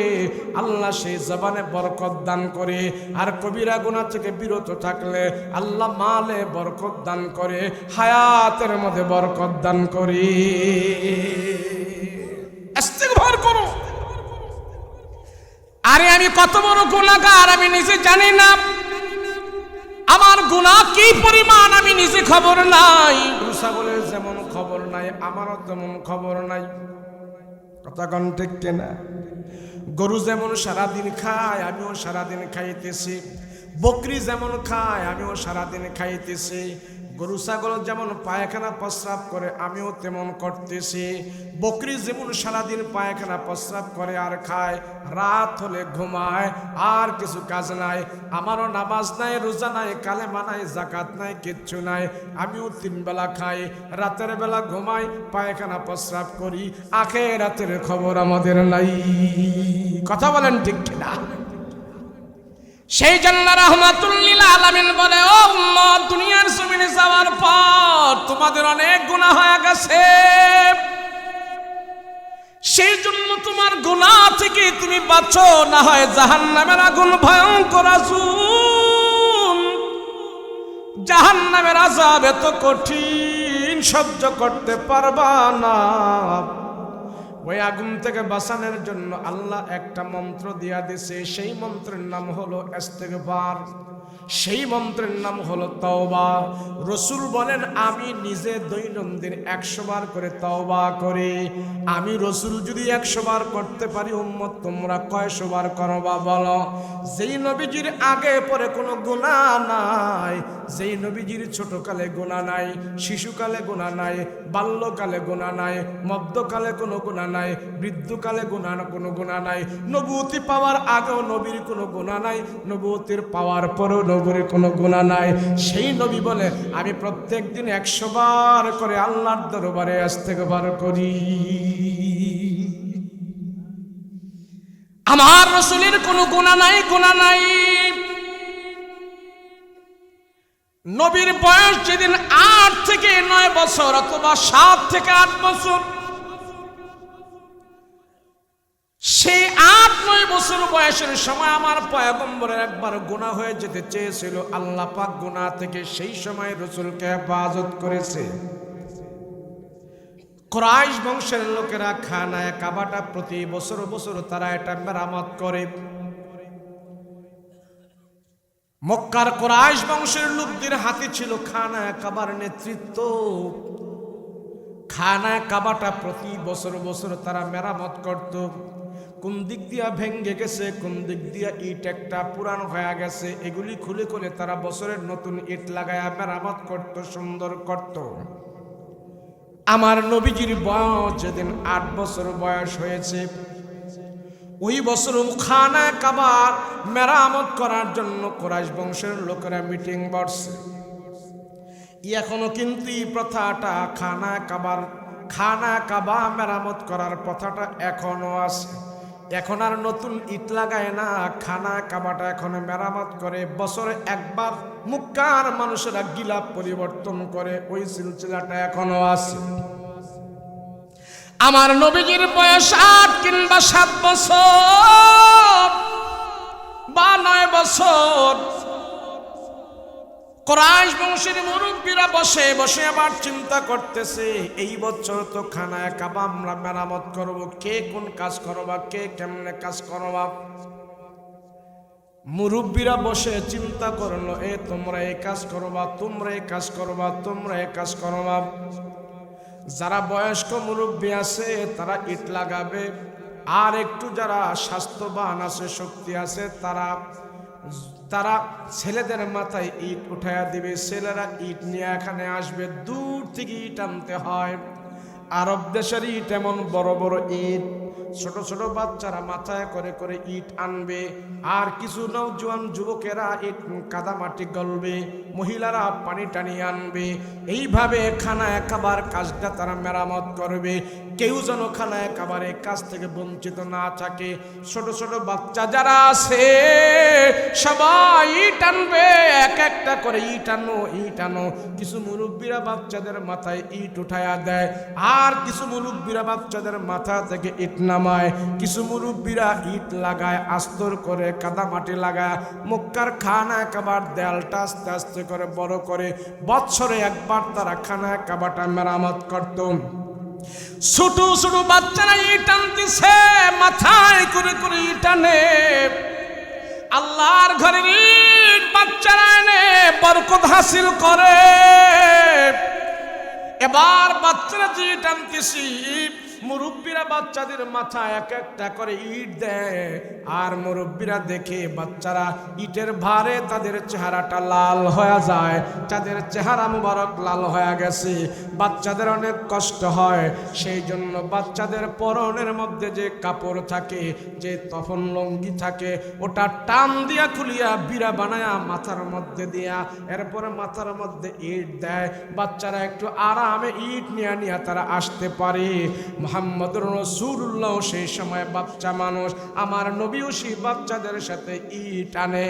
আল্লাহ সেই জবানে বরকত দান করে, আর কবিরা গুনাহ থেকে বিরত থাকলে আল্লাহ মালে বরকত দান করে, হায়াতের মধ্যে বরকত দান করে। ইস্তিগফার করো। আরে আমি কত বড় গুনাহগার আমি নিজে জানি না, আমার গুনাহ কি পরিমাণ আমি নিজে খবর নাই। ছাগলের যেমন খবর নাই আমারও তেমন খবর নাই, কথা কোন ঠিক কিনা? গরু যেমন সারাদিন খায় আমিও সারাদিন খাইতেছি, বকরি যেমন খায় আমিও সারাদিন খাইতেছি, গরু ছাগল যেমন পায়খানা প্রস্রাব করে আমিও তেমন করতেছি, বকরি যেমন সারাদিন পায়খানা প্রস্রাব করে আর খায়, রাত হলে ঘুমায়, আর কিছু কাজ নাই। আমারও নামাজ নাই, রোজা নাই, কালেমা নাই, যাকাত নাই, কিচ্ছু নাই, আমিও 3 বেলা খাই, রাতের বেলা ঘুমাই, পায়খানা প্রস্রাব করি, আখিরাতের খবর আমাদের নাই। কথা বলেন ঠিক কিনা? সেই জন্য রাহমাতুল লিল আলামিন বলে ও উম্মত, দুনিয়ার জমিনে যাওয়ার পর তোমাদের অনেক গুনাহ হয়ে গেছে, সেই জন্য তোমার গুনাহ থেকে তুমি বাঁচো, না হয় জাহান্নামের আগুন ভয়ঙ্কর আগুন জাহান্নামের আযাব এত কঠিন সহ্য করতে পারবা না। ওই আগুন থেকে বাঁচানোর জন্য আল্লাহ একটা মন্ত্র দিয়া দিয়েছে, সেই মন্ত্রের নাম হলো ইস্তিগফার, সেই মন্ত্রের নাম হলো তওবা। রসুল বলেন আমি নিজে দৈনন্দিন 100 বার করে তওবা করি। আমি রসুল যদি 100 বার করতে পারি, উম্মত তোমরা কয়শো বার করবা বলো? যেই নবীজির আগে পরে কোনো গুনাহ নাই, যেই নবীজির ছোটকালে গুনাহ নাই, শিশুকালে গুনাহ নাই, বাল্যকালে গুনাহ নাই, মধ্যকালে কোনো গুনাহ নাই, বৃদ্ধকালে কোনো গুনাহ নাই, নবুয়তি পাওয়ার আগেও নবীর কোনো গুনাহ নাই, নবুয়তির পাওয়ার পরেও নবীর কোনো গুনাহ নাই, সেই নবী বলে আমি প্রত্যেক দিন 100 বার করে আল্লাহর দরবারে ইস্তিগফার করি। আমার রাসূলের কোনো গুনাহ নাই, গুনাহ নাই। নবীর বয়স যেদিন 8 থেকে 9 বছর অথবা 7 থেকে 8 বছর, সেই 8-9 বছর বয়সের সময় আমার পয়গম্বরের একবার গুনাহ হয়ে যেতে চেয়েছিল। আল্লাহ পাক গুনাহ থেকে সেই সময় রাসূলকে হেফাজত করেছে। কুরাইশ বংশের লোকেরা খানায়ে কাবাটা প্রতি বছর বছর তারা এটা মেরামত করে। মক্কার কুরাইশ বংশের লোকদের হাতে ছিল খানায়ে কাবার নেতৃত্ব। খানায়ে কাবাটা প্রতি বছর বছর তারা মেরামত করত। কোন দিক দিয়া ভেঙে গেছে, কোন দিক দিয়া ইট একটা পুরানো হয়ে গেছে, এগুলি খুলে খুলে তারা বছরের নতুন ইট লাগায়া মেরামত করত, সুন্দর করত। আমার নবীজির বয়স যেদিন 8 বছর বয়স হয়েছে, ওই বছর খানায়ে কাবার মেরামত করার জন্য কুরাইশ বংশের লোকেরা মিটিং বসছে। এখনো কিন্তু এই প্রথাটা খানায়ে কাবা মেরামত করার প্রথাটা এখনো আছে। এখন আর নতুন ইট লাগায় না, খানায়ে কাবাটা এখন মেরামত করে। বছরে একবার মক্কার মানুষেরা গিলাফ পরিবর্তন করে, ওই সিলসিলাটা এখনো আছে। আমার নবীজির বয়স 8 কিংবা 7 বছর বা 9 বছর, কুরাইশ বংশের মুরব্বীরা বসে বসে আবার চিন্তা করতেছে, এই বছর তো খানায়ে কাবা আমরা মেরামত করব, কে কোন কাজ করবা, কে কেমনে কাজ করবা। মুরব্বীরা বসে চিন্তা করলো, তোমরা এই কাজ করবা, তোমরা এই কাজ করবা, তোমরা এই কাজ করবা। যারা বয়স্ক মুরব্বী আছে তারা ইট লাগাবে, আর একটু যারা স্বাস্থ্যবান আছে, শক্তি আছে, তারা ছেলেদের মাথায় ইট উঠাইয়া দিবে। ছেলেরা ইট নিয়ে এখানে আসবে, দূর থেকে ইট আনতে হয়। আরব দেশের ইট এমন বড় বড় ইট, ছোট ছোট বাচ্চারা মাথায় করে করে ইট আনবে, আর কিছু নওজোয়ান যুবকেরা ইট কাদামাটি গলবে, মহিলারা পানি টানি আনবে। এইভাবে খানায়ে কাবার কাজটা তারা মেরামত করবে। কেউ যেন খানায়ে কাবার এই কাজ থেকে বঞ্চিত না থাকে। ছোট ছোট বাচ্চা যারা আছে সবাই ইট আনবে, এক একটা করে ইট আনো। কিছু মুরব্বীরা বাচ্চাদের মাথায় ইট উঠায়া দেয়, আর কিছু মুরব্বীরা বাচ্চাদের মাথা থেকে ইট নামায়। কিছু মুরব্বীরা ইট লাগায়, আস্তর করে, কাদা মাটি লাগায়। মক্কার খানায়ে কাবার দেয়ালটা আস্তে আস্তে করে বড় করে বছরে একবার তারা খানায়ে কাবাটা মেরামত করত। ছোট ছোট বাচ্চারা ইট আনতেছে, মাথায় করে করে ইট আনে। আল্লাহর ঘরের ইট বাচ্চারা এনে বরকত হাসিল করে। এবার বাচ্চারা যে ইট আনতেছি, মুরব্বীরা বাচ্চাদের মাথায় এক একটা করে ইট দেয়, আর মুরব্বীরা দেখে বাচ্চারা ইটের ভারে তাদের চেহারাটা লাল হয়ে যায়। তাদের চেহারা মুবারক লাল হয়ে গেছে, বাচ্চাদের অনেক কষ্ট হয়। সেই জন্য বাচ্চাদের পরনের মধ্যে যে কাপড় থাকে, যে তখন লঙ্গি থাকে, ওটা টান দিয়া খুলিয়া বিড়া বানায়া মাথার মধ্যে দিয়া, এরপরে মাথার মধ্যে ইট দেয়। বাচ্চারা একটু আরামে ইট নিয়ে তারা আসতে পারে। মুহাম্মদুর রাসূলুল্লাহ সেই সময় বাচ্চা মানুষ, আমার নবীও সেই বাচ্চাদের সাথে ইট আনে।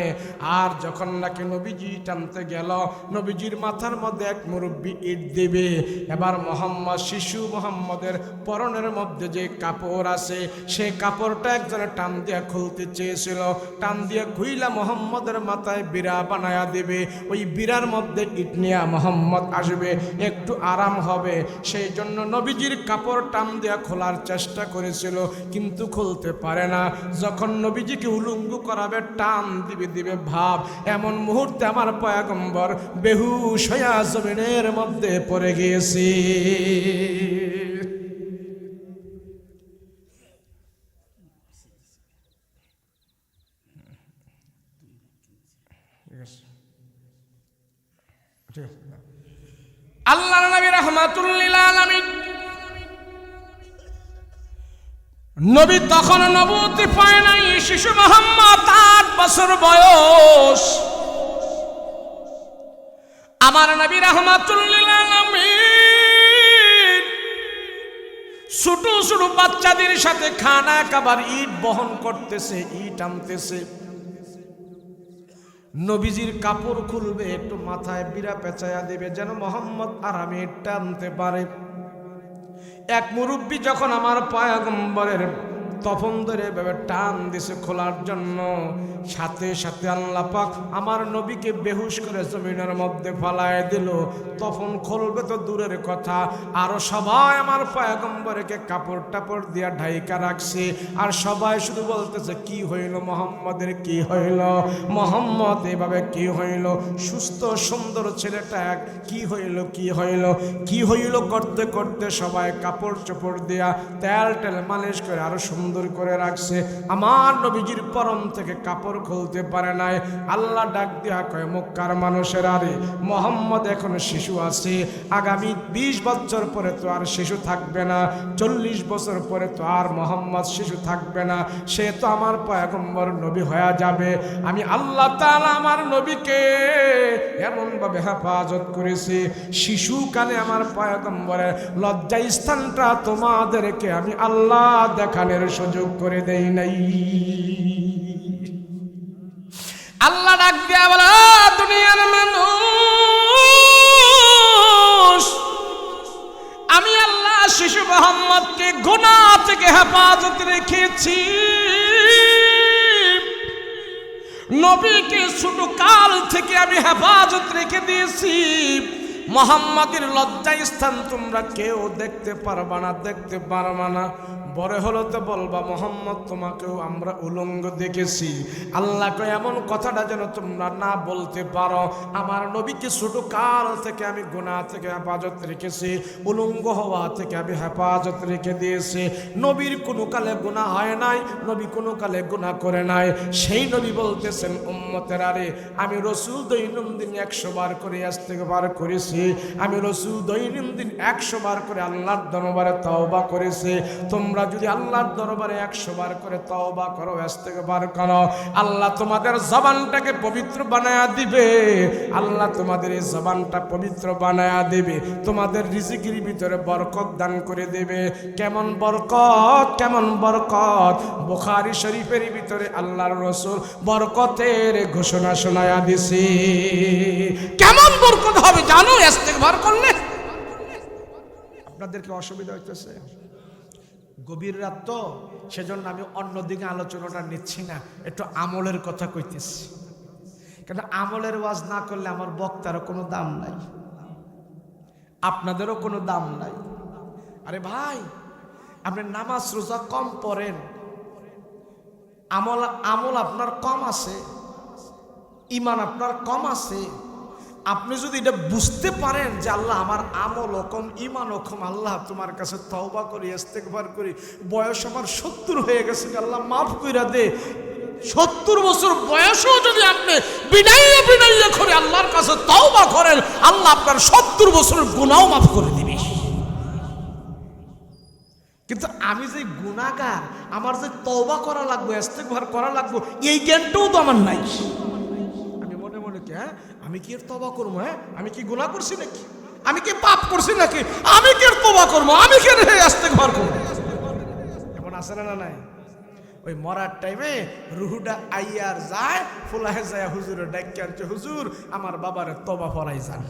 আর যখন নাকি নবীজি টানতে গেল, নবীজির মাথার মধ্যে এক মুরব্বী ইট দেবে। এবার মোহাম্মদ, শিশু মোহাম্মদের পরনের মধ্যে যে কাপড় আছে, সেই কাপড়টা একজনে টান দিয়ে খুলতে চেয়েছিল। টান দিয়ে খুইলা মোহাম্মদের মাথায় বিড়া বানায়া দেবে। ওই বিড়ার মধ্যে ইট নিয়ে মোহাম্মদ আসবে, একটু আরাম হবে। সেই জন্য নবীজির কাপড় টান দিয়ে খোলার চেষ্টা করেছিল, কিন্তু খুলতে পারে না। যখন নবীজিকে উলঙ্গ করাবে, টান দিবে ভাব, এমন মুহূর্তে আমার পয়গম্বর বেহুশ হইয়া জমিনের মধ্যে পড়ে গিয়েছে। আল্লাহর নবী রাহমাতুল লিল আলামিন, নবী তখন নবুয়তি পায় নাই। শিশু মুহাম্মদ 8 বছর বয়স। আমার নবী রাহমাতুল লিল আলামিন ছোট ছোট বাচ্চাদের সাথে খানা খাবার ইট বহন করতেছে, ইট আনতেছে। নবীজির কাপড় খুলবে, একটু মাথায় বিড়া পেঁচাইয়া দেবে, যেন মোহাম্মদ আরামে টানতে পারে। এক মুরব্বী যখন আমার পয়গম্বরের তখন ধরে এভাবে টান দিছে খোলার জন্য, সাথে সাথে আল্লাহ পাক আমার নবীকে বেহুশ করে জমিনের মধ্যে ফালায় দিল। তখন খুলবে তো দূরের কথা, আরো সবাই আমার পয়গম্বরকে কাপড় টাপড় দিয়া ঢাইকা রাখছে। আর সবাই শুধু বলতেছে, কি হইল মোহাম্মদের, কি হইল মোহাম্মদ, এভাবে কি হইল, সুস্থ সুন্দর ছেলেটা কি হইল, কি হইল, কি হইল করতে করতে সবাই কাপড় চোপড় দিয়া তেল টেল মালিশ করে আরো সুন্দর করে রাখছে। আমার নবীজির পরম থেকে কাপড় খুলতে পারে নাই। আল্লাহ ডাক দিয়া কয়, মক্কার মানুষের, আরে মোহাম্মদ এখন শিশু আছে, আগামী 20 বছর পরে তো আর শিশু থাকবে না, 40 বছর পরে তো আর মোহাম্মদ শিশু থাকবে না, সে তো আমার পয়গম্বর নবী হয়ে যাবে। আমি আল্লাহ তাআলা আমার নবীকে এমন ভাবে হেফাজত করেছি, শিশুকালে আমার পয়গম্বরের লজ্জা স্থানটা তোমাদেরকে আমি আল্লাহ দেখানোর সুযোগ করে দেই নাই। আল্লাহ ডাক দিয়া বলে, দুনিয়ার মানুষ, আমি আল্লাহ শিশু মুহাম্মদকে গুনাহ থেকে হেফাজত রেখেছি। নবীকে ছোট কাল থেকে আমি হেফাজত রেখে দিয়েছি। মুহাম্মাদের লজ্জা স্থান তোমরা কেউ দেখতে পারবা না, দেখতে পারবা না। বড় হলো তো বলবা, মোহাম্মদ তোমাকেও আমরা উলঙ্গ দেখেছি। আল্লাহকে এমন কথাটা যেন তোমরা না বলতে পারো। আমার নবীকে ছোট কাল থেকে আমি গুনাহ থেকে হেফাজত রেখেছি, উলঙ্গ হওয়া থেকে আমি হেফাজত রেখে দিয়েছি। নবীর কোনো কালে গুনাহ হয় নাই, নবী কোনো কালে গুনাহ করে নাই। সেই নবী বলতেছেন, উম্মতের, আরে আমি রাসূল দৈনন্দিন 100 বার করে ইস্তেগফার করেছি, আমি রাসূল দৈনন্দিন 100 বার করে আল্লাহর দরবারে তওবা করেছি। তোমরা যদি আল্লাহর দরবারে 100 বার করে তওবা করো, ইস্তেগফার করো, আল্লাহ তোমাদের জবানটাকে পবিত্র বানায়া দিবে। আল্লাহ তোমাদের এই জবানটা পবিত্র বানায়া দিবে, তোমাদের রিজিকের ভিতরে বরকত দান করে দেবে। কেমন বরকত, কেমন বরকত! বুখারী শরীফের ভিতরে আল্লাহর রাসূল বরকতের ঘোষণা শোনায়া দিছে। কেমন বরকত হবে জানো ইস্তেগফার করলে? আপনাদেরকে অসুবিধা হইতেছে? গভীর রাত তো, সেজন্য আমি অন্যদিকে আলোচনাটা নিচ্ছি না, একটু আমলের কথা কইতেছি। কেন আমলের ওয়াজ না করলে আমার বক্তারও কোনো দাম নাই, আপনাদেরও কোনো দাম নাই। আরে ভাই, আপনি নামাজ রোজা কম পড়েন, আমল আপনার কম আছে, ঈমান আপনার কম আছে। আপনি যদি এটা বুঝতে পারেন যে আল্লাহ আমার আমল কম, ঈমান কম, আল্লাহ তোমার কাছে তওবা করি, ইস্তেগফার করি, বয়স আমার 70 হয়ে গেছে, আল্লাহ মাফ কইরা দে। 70 বছর বয়সেও যদি আপনি বিনাইয়া বিনাইয়া করে আল্লাহর কাছে তওবা করেন, আল্লাহ আপনার 70 বছরের গুনাহও মাফ করে দিবে। কিন্তু আমি যে গুনাহগার, আমার যে তওবা করা লাগবে, ইস্তেগফার করা লাগবে, এই জ্ঞানটাও তো আমার নাই। আমি মনে মনে কি, হ্যাঁ আমি কি এর তওবা করবো? হ্যাঁ আমি কি গুনাহ করছি নাকি? আমি কি পাপ করছি নাকি? আমি কি এর তওবা করবো? আমি কি এর ইস্তেগফার করবো? আছে না নাই? ওই মরার টাইমে রুহুটা আইয়ার যায়, ফুলাহে যায় হুজুরের ডাক্কে আনছে, হুজুর আমার বাবারে তবা পড়াই যান।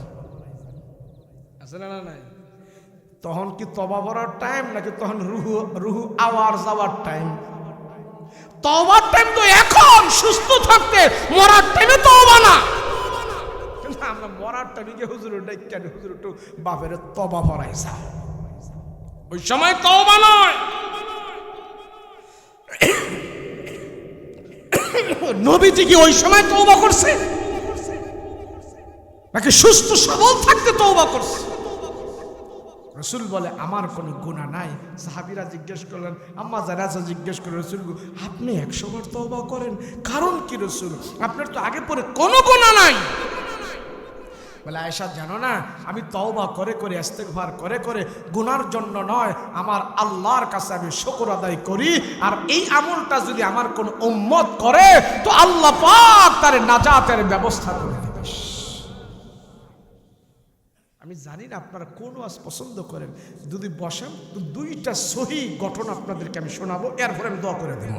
আছে না নাই? তখন কি তবা পড়ার টাইম নাকি তখন রুহু আওয়ার যাওয়ার টাইম? তওবার টাইম তো এখন, সুস্থ থাকতে। মরার টাইমে তওবা না। কিন্তু আমরা মরার টাইমে গিয়ে হুজুরের ডাক্কে আনি, হুজুর একটু বাপের তবা পড়াই যায়। ওই সময় তওবা নয়। নবীজি কি ওই সময় তওবা করছে নাকি সুস্থ সবল থাকতে তওবা করছে? রাসূল বলে আমার কোনো গুনাহ নাই। সাহাবীরা জিজ্ঞেস করলেন, আম্মা যারা জিজ্ঞেস করে, রাসূল আপনি 100 বার তওবা করেন, কারণ কি রাসূল? আপনার তো আগে পরে কোনো গুনাহ নাই। বলে আয়েশা জানো না, আমি তওবা করে করে ইস্তেগফার করে করে গুনার জন্য নয়, আমার আল্লাহর কাছে আমি শুকর আদায় করি। আর এই আমলটা যদি আমার কোন উম্মত করে তো আল্লাহ পাক তার নাজাতের ব্যবস্থা করে দেবে। আমি জানি না আপনারা কোন ওয়াজ পছন্দ করেন, যদি বসেন তো 2টা সহি ঘটনা আপনাদেরকে আমি শোনাবো, এরপরে আমি দোয়া করে দেব।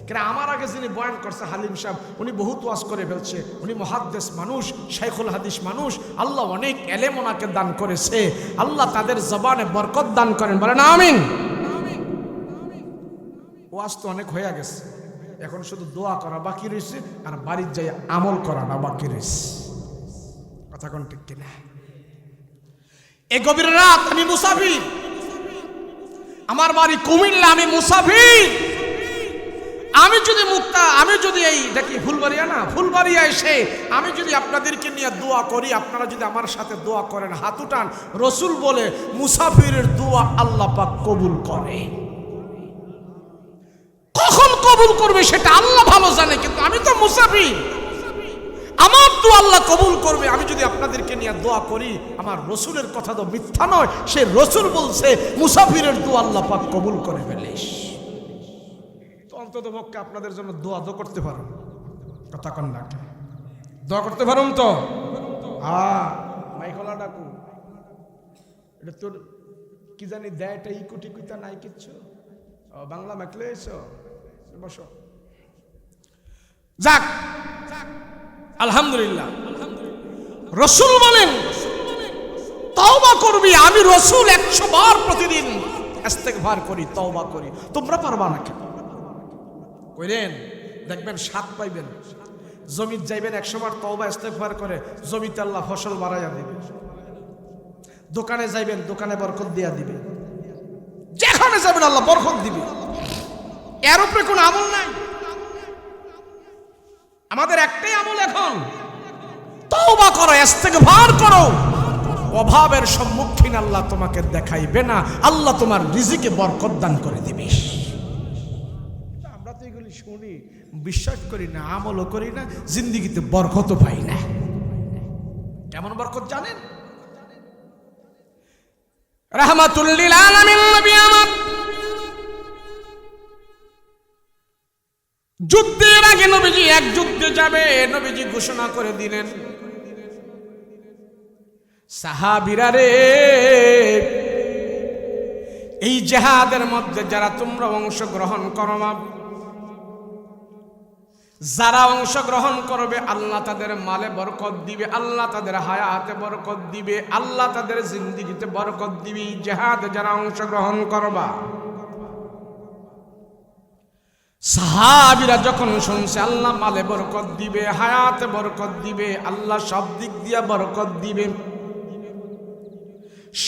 কেন আমার আগে যিনি বয়ান করছে হালিম সাহেব, উনি বহুত ওয়াজ করে ফেলছে, উনি মুহাদ্দিস মানুষ, শাইখুল হাদিস মানুষ, আল্লাহ অনেক ইলম ওনাকে দান করেছে, আল্লাহ তাদের জবানে বরকত দান করেন, বলেন আমিন। ওয়াজ তো অনেক হয়ে গেছে, এখন শুধু দোয়া করা বাকি রয়েছে আর বাড়ির যাই আমল করা না বাকি রয়েছে। কথা কোন ঠিক কিনা? এই গভীর রাত আমি মুসাফির, আমার বাড়ি কুমিল্লা, আমি মুসাফির। আমি যদি এই দেখি ফুলবাড়িয়া না, ফুলবাড়িয়া এসে আমি যদি আপনাদেরকে নিয়ে দোয়া করি, আপনারা যদি আমার সাথে দোয়া করেন, হাত উঠান। রসুল বলে মুসাফিরের দোয়া আল্লাহ পাক কবুল করে। কখন কবুল করবে সেটা আল্লাহ ভালো জানে, কিন্তু আমি তো মুসাফির, আমার দোয়া আল্লাহ কবুল করবে। আমি যদি আপনাদেরকে নিয়ে দোয়া করি, আমার রসুলের কথা তো মিথ্যা নয়, সে রসুল বলছে মুসাফিরের দোয়া আল্লাহ পাক কবুল করে ফেলিস। তো অন্তত পক্ষে আপনাদের জন্য দোয়া তো করতে পারো, কথা কন না, দোয়া করতে পারুন তো? হ্যাঁ, মাইকলা ডাকু, এটা তোর কি জানি দেয়, এটা ইকুটি কুইতা নাই কিচ্ছু, বাংলা মাইকলে এসো, বসো। যাক আলহামদুলিল্লাহ। রসুল বলেন তওবা করবি। আমি রসুল 100 বার প্রতিদিন ইস্তেগফার করি, তওবা করি। তোমরা পারবা না কেন? কইলেন দেখবেন স্বাদ পাইবেন। জমিতে যাইবেন 100 বার তওবা ইস্তেগফার করে, জমিতে আল্লাহ ফসল বাড়াইয়া দিবে। দোকানে যাইবেন, দোকানে বরকত দিয়া দিবে। যেখানে যাবেন আল্লাহ বরকত দিবে। এর উপরে কোনো আমল নাই। আমাদের একটাই আমল এখন, তওবা করো, ইস্তেগফার করো। অভাবের সম্মুখীন আল্লাহ তোমাকে দেখাইবে না, আল্লাহ তোমার রিজিকে বরকত দান করে দিবে। আমরা তো এগুলি শুনি, বিশ্বাস করি না, আমলও করি না, জিন্দেগিতে বরকতও পাই না। কেমন বরকত জানেন? রাহমাতুল লিল আলামিন নবী আমার যুদ্ধের আগে নবীজি এক যুদ্ধে যাবে, নবীজি ঘোষণা করে দিলেন, সাহাবীরা রে, এই জিহাদের মধ্যে যারা তোমরা অংশগ্রহণ করবা, যারা অংশগ্রহণ করবে আল্লাহ তাদের মালে বরকত দিবে, আল্লাহ তাদের হায়াতে বরকত দিবে, আল্লাহ তাদের জিন্দেগিতে বরকত দিবে। জিহাদে যারা অংশগ্রহণ করবা, সাহাবীরা যখন শুনছে আল্লাহ মালে বরকত দিবে, হায়াতে বরকত দিবে, আল্লাহ সব দিক দিয়ে বরকত দিবে,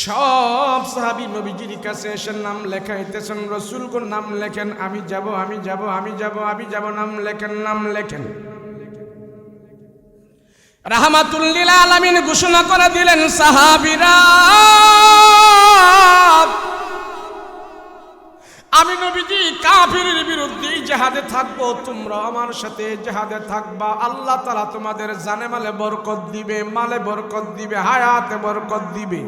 সব সাহাবী নবীজির কাছে এসে নাম লেখাইতেছেন, রাসূল গো নাম লেখেন, আমি যাব, আমি যাব, আমি যাব, আমি যাব, নাম লেখেন, নাম লেখেন। রাহমাতুল লিল আলামিন ঘোষণা করে দিলেন, সাহাবীরা আমি নবীজি কাফিরের বিরুদ্ধে জিহাদে থাকবো, তোমরা আমার সাথে জিহাদে থাকবা। আল্লাহ তাআলা তোমাদের জানে মালে বরকত দিবে, মালে বরকত দিবে, হায়াতে বরকত দিবে।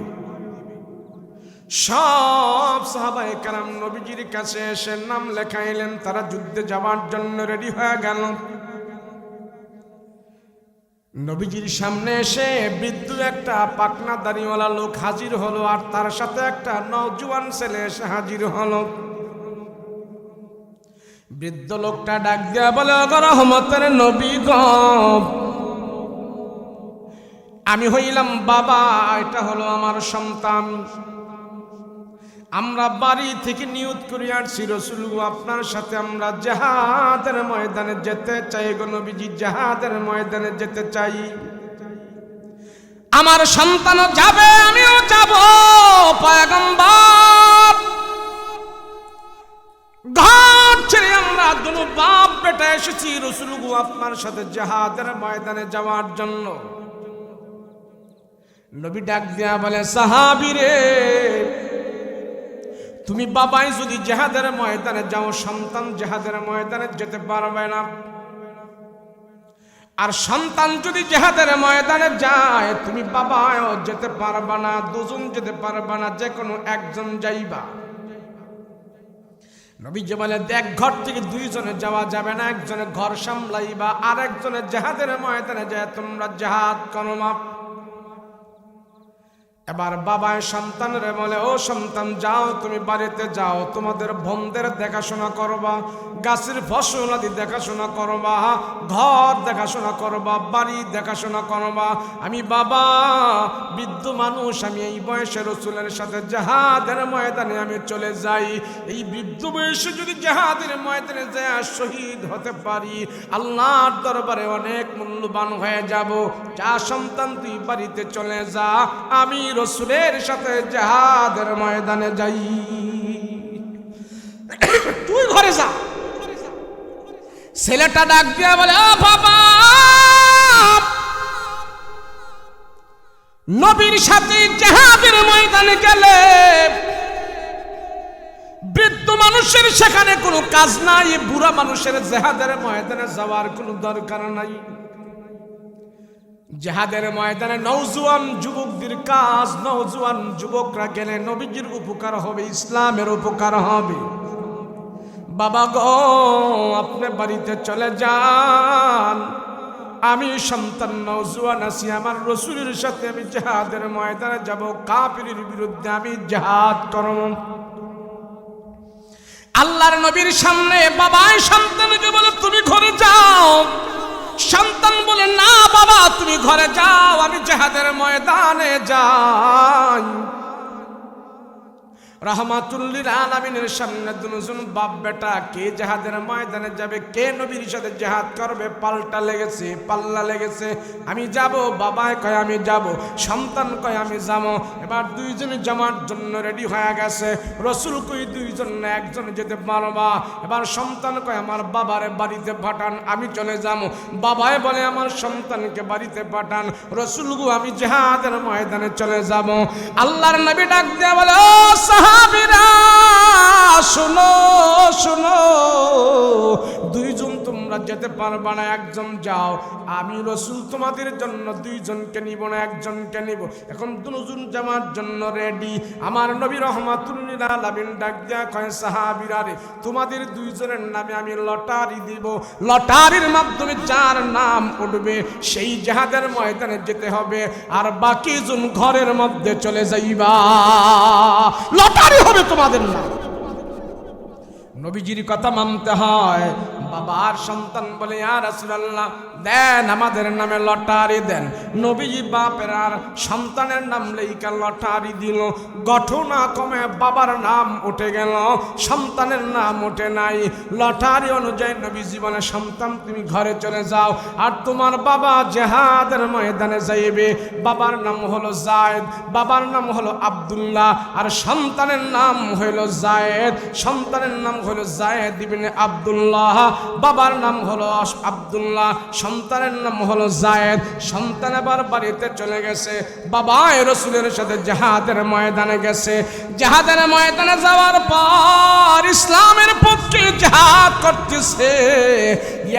সব সাহাবায়ে কেরাম নবীজির কাছে এসে নাম লেখাইলেন, তারা যুদ্ধে যাওয়ার জন্য রেডি হয়ে গেল। নবীজির সামনে এসে বৃদ্ধ একটা পাকনা দাড়িওয়ালা লোক হাজির হলো, আর তার সাথে একটা নওজোয়ান ছেলে এসে হাজির হলো। বৃদ্ধ লোকটা ডাক দিয়া বলে, ওগো রহমতের নবী গো, আমি হইলাম বাবা, এটা হলো আমার সন্তান। আমরা বাড়ি থেকে নিয়ত করে আসছি রাসূল গো, আপনার সাথে আমরা জিহাদের ময়দানে যেতে চাই গো নবীজি, জিহাদের ময়দানে যেতে চাই। আমার সন্তানও যাবে, আমিও যাব। পয়গম্বর, ঘর ছেড়ে আমরা দুনো বাপ বেটা এসেছি রাসূল গো, আপনার সাথে জিহাদের ময়দানে যাওয়ার জন্য। নবী ডাক দিয়া বলে, সাহাবী রে, তুমি বাবাই যদি জিহাদের ময়দানে যাও, সন্তান জিহাদের ময়দানে যেতে পারবে না। আর সন্তান যদি জিহাদের ময়দানে যায়, তুমি বাবাও যেতে পারবা না, দুজন যেতে পারবা না, যে কোনো একজন যাইবা। নবীজি বলে, দেখ, ঘর থেকে দুইজনে যাওয়া যাবে না, একজনে ঘর সামলাইবা, আর একজনে জিহাদের ময়দানে যায় তোমরা জিহাদ করো। এবার বাবায় সন্তানরে বলে, ও সন্তান যাও, তুমি বাড়িতে যাও, তোমাদের বোনদের দেখাশোনা করবা, গাছের ফসল আদি দেখাশোনা করবা, ঘর দেখাশোনা করবা, বাড়ি দেখাশোনা করবা। আমি বাবা বৃদ্ধ মানুষ, আমি এই বয়সে রাসূলের সাথে জিহাদের ময়দানে আমি চলে যাই। এই বৃদ্ধ বয়সে যদি জিহাদের ময়দানে যায় শহীদ হতে পারি, আল্লাহর দরবারে অনেক মূল্যবান হয়ে যাব। যা সন্তান, তুই বাড়িতে চলে যা, আমি রাসূলের সাথে জিহাদের ময়দানে যাই, তুই ঘরে যা। ছেলেটা ডাক দিয়া বলে, ও বাবা, নবীর সাথে জিহাদের ময়দানে গেলে বৃদ্ধ মানুষের সেখানে কোনো কাজ নাই, বুড়া মানুষের জিহাদের ময়দানে যাওয়ার কোনো দরকার নাই। জিহাদের ময়দানে নওজোয়ান যুবকদের কাজ, নওজোয়ান যুবকরা গেলে নবীজির উপকার হবে, ইসলামের উপকার হবে। বাবা গো, আপনি বাড়িতে চলে যান, আমি সন্তান নওজোয়ান আছি, আমার রাসূলের সাথে আমি জিহাদের ময়দানে যাব, কাফিরের বিরুদ্ধে আমি জিহাদ করব। আল্লাহর নবীর সামনে বাবাই সন্তানকে বলে, তুমি ঘরে যাও। সন্তান বলে, না বাবা, তুমি ঘরে যাও, আমি জিহাদের ময়দানে যাই। রাহমাতুল লিল আলামিনের সামনে দুজন বাপ বেটা, কে জিহাদের ময়দানে যাবে, কে নবীর সাথে জিহাদ করবে, পাল্টা লেগেছে, পাল্লা লেগেছে। আমি যাব, বাবা কয় আমি যাব, সন্তান কয় আমি যাব। এবার দুইজনে যাওয়ার জন্য রেডি হয়ে গেছে। রাসূল কই দুইজন না, একজন যেতে পারবা। এবার সন্তান কয় আমার বাবারে বাড়িতে পাঠান, আমি চলে যাব। বাবাই বলে, আমার সন্তানকে বাড়িতে পাঠান। রাসূল গো, আমি জিহাদের ময়দানে চলে যাব। আল্লাহর নবী ডাক দিয়ে বলে, ও সাহাবীরা, শোনো শোনো, দুইজন তোমরা যেতে পারবা না, একজন যাও। আমি রাসূল তোমাদের জন্য দুইজনকে নিব না, একজনকে নিব। এখন দুজন যাওয়ার জন্য রেডি। আমার নবী রাহমাতুল লিল আলামিন ডাক দিয়া কয়, সাহাবীরা রে, তোমাদের দুইজনের নামে আমি লটারি দিব। লটারির মাধ্যমে যার নাম উঠবে সেই জিহাদের ময়দানে যেতে হবে, আর বাকি জন ঘরের মধ্যে চলে যাইবা, লটারি হবে তোমাদের নাম। নবীজির কথা মানতে হয়। বাবার সন্তান বলে, ইয়া রাসূলুল্লাহ, দেন আমাদের নামে লটারি দেন। নবীজি বাপের আর সন্তানের নাম লেখা লটারি দিল। ঘটনা কমে বাবার নাম উঠে গেল, সন্তানের নাম ওঠে নাই। লটারি অনুযায়ী নবীজি বলে, সন্তান তুমি ঘরে চলে যাও, আর তোমার বাবা জিহাদের ময়দানে যাইবে। বাবার নাম হলো যায়েদ, বাবার নাম হলো আব্দুল্লাহ, আর সন্তানের নাম হলো যায়েদ। সন্তানের নাম হলো যায়েদ ইবনে আব্দুল্লাহ, বাবার নাম হলো আব্দুল্লাহ, সন্তানের নাম হলো যায়েদ। সন্তান আবার বাড়িতে চলে গেছে, বাবা রাসূলের সাথে জিহাদের ময়দানে গেছে। জিহাদের ময়দানে যাওয়ার পর ইসলামের পক্ষে জিহাদ করতেছে।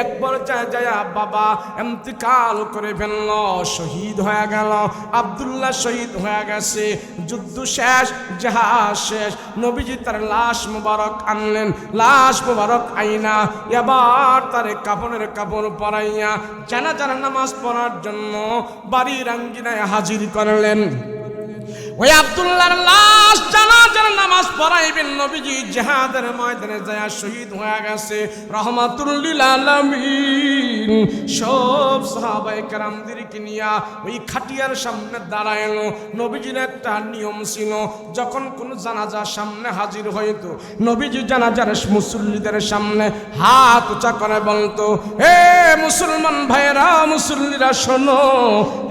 এক পর্যায়ে যায় বাবা ইন্তেকাল করে ফেলল, শহীদ হয়ে গেল। আব্দুল্লাহ শহীদ হয়ে গেছে, যুদ্ধ শেষ, জিহাদ শেষ। নবীজি তার লাশ মুবারক আনলেন, লাশ মুবারক আইনা এবার তার কাফনের কাপড় পরাইয়া জানাজার নামাজ পড়ার জন্য বাড়ির আঙ্গিনায় হাজির করলেন। ওই আব্দুল্লাহর লাশ জানাজার নামাজ পড়াইবেন নবীজি জিহাদের ময়দানে যায় শহীদ হয়ে গেছে রাহমাতুল লিল আলামিন। সব সাহাবায়ে কেরামদেরকে নিয়ে ওই খাটিয়ার সামনে দাঁড়াইলো। নবীজির একটা নিয়ম ছিল, যখন কোন জানাজা সামনে হাজির হইতো নবীজি জানাজার মুসল্লিদের সামনে হাত উঁচা করে বলতো, হে মুসলমান ভাইরা, মুসল্লিরা শোনো,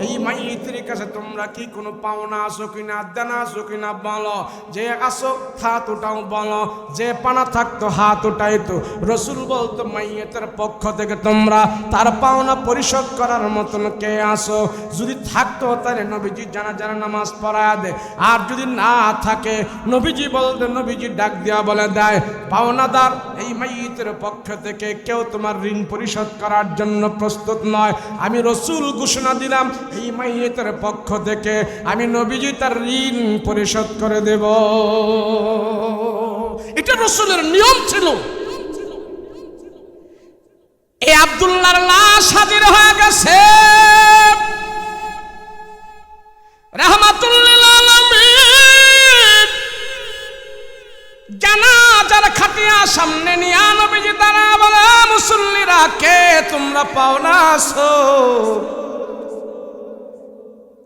এই মাইয়িতের কাছে তোমরা কি কোনো পাওনা আছো কিনা, দেনা আছো কিনা বলো। যে আসো হাত উঠাও বলো, যে পানা থাকতো হাত উঠাইতো। রসুল বলতো, মাইয়িতের পক্ষ থেকে তোমরা তার পাওনা পরিশোধ করার মতন কে আসো? যদি থাকতো তাহলে নবীজি জানাজার নামাজ পড়ায় দে, আর যদি না থাকে নবীজি বলতে নবীজি ডাক দিয়া বলে দেয়, পাওনাদার এই মাইয়িতের পক্ষ থেকে কেউ তোমার ঋণ পরিশোধ করার জন্য প্রস্তুত নয়। আমি রসুল ঘোষণা দিলাম, এই মাইয়িতের পক্ষ থেকে আমি নবীজি তার ঋণ পরিশোধ করে দেব। এটা রসুলের নিয়ম ছিল। এই আব্দুল্লাহর লাশ হাজির হয়ে গেছে রাহমাতুল লিল আলামিন। জানাজার খাটিয়া সামনে নিয়ে নবীজি দাঁড়া বলে, মুসল্লিরা কে তোমরা পাওনা আছো?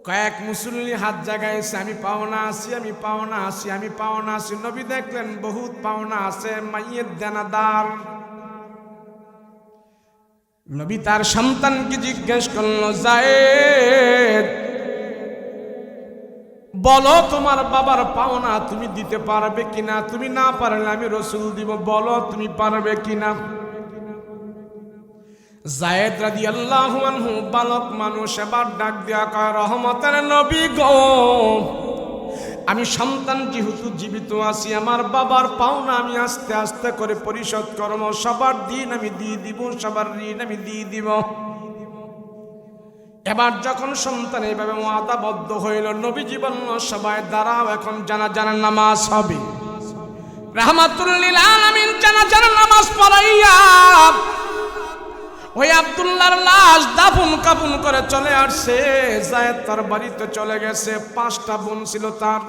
কয়েক মুসল্লি হাত জাগাইছে, আমি পাওনা আছি, আমি পাওনা আছি, আমি পাওনা আছি। নবী দেখলেন বহুত পাওনা আছে, মাইয়ের দেনাদার। নবী তার সন্তানকে জিজ্ঞেস করল, যায়েদ বলো তোমার বাবার পাওনা তুমি দিতে পারবে কিনা? তুমি না পারলে আমি রসুল দিব, বলো তুমি পারবে কিনা? যায়েদ রাদিয়াল্লাহু আনহু বালক মানুষ এবার ডাক দিয়া কয়, রহমতের নবী গো, আমি সন্তান যেহেতু জীবিত আছি, আমার বাবার পাওনা আমি আস্তে আস্তে করে পরিশোধ করব। সবার দিন আমি দিয়ে দিব, সবার ঋণ আমি দিয়ে দিব। এবার যখন সন্তান এইভাবে ওয়াদাবদ্ধ হইল, নবীজি বলল, সবাই দাঁড়াও, এখন জানাজার নামাজ হবে। রাহমাতুল লিল আলামিন জানাজার নামাজ পড়াইয়া ওই আব্দুল্লাহর লাশ দাফন কাফন করে চলে আসছে। যায়েদ তার বাড়িতে চলে গেছে। 5টা বোন ছিল তার।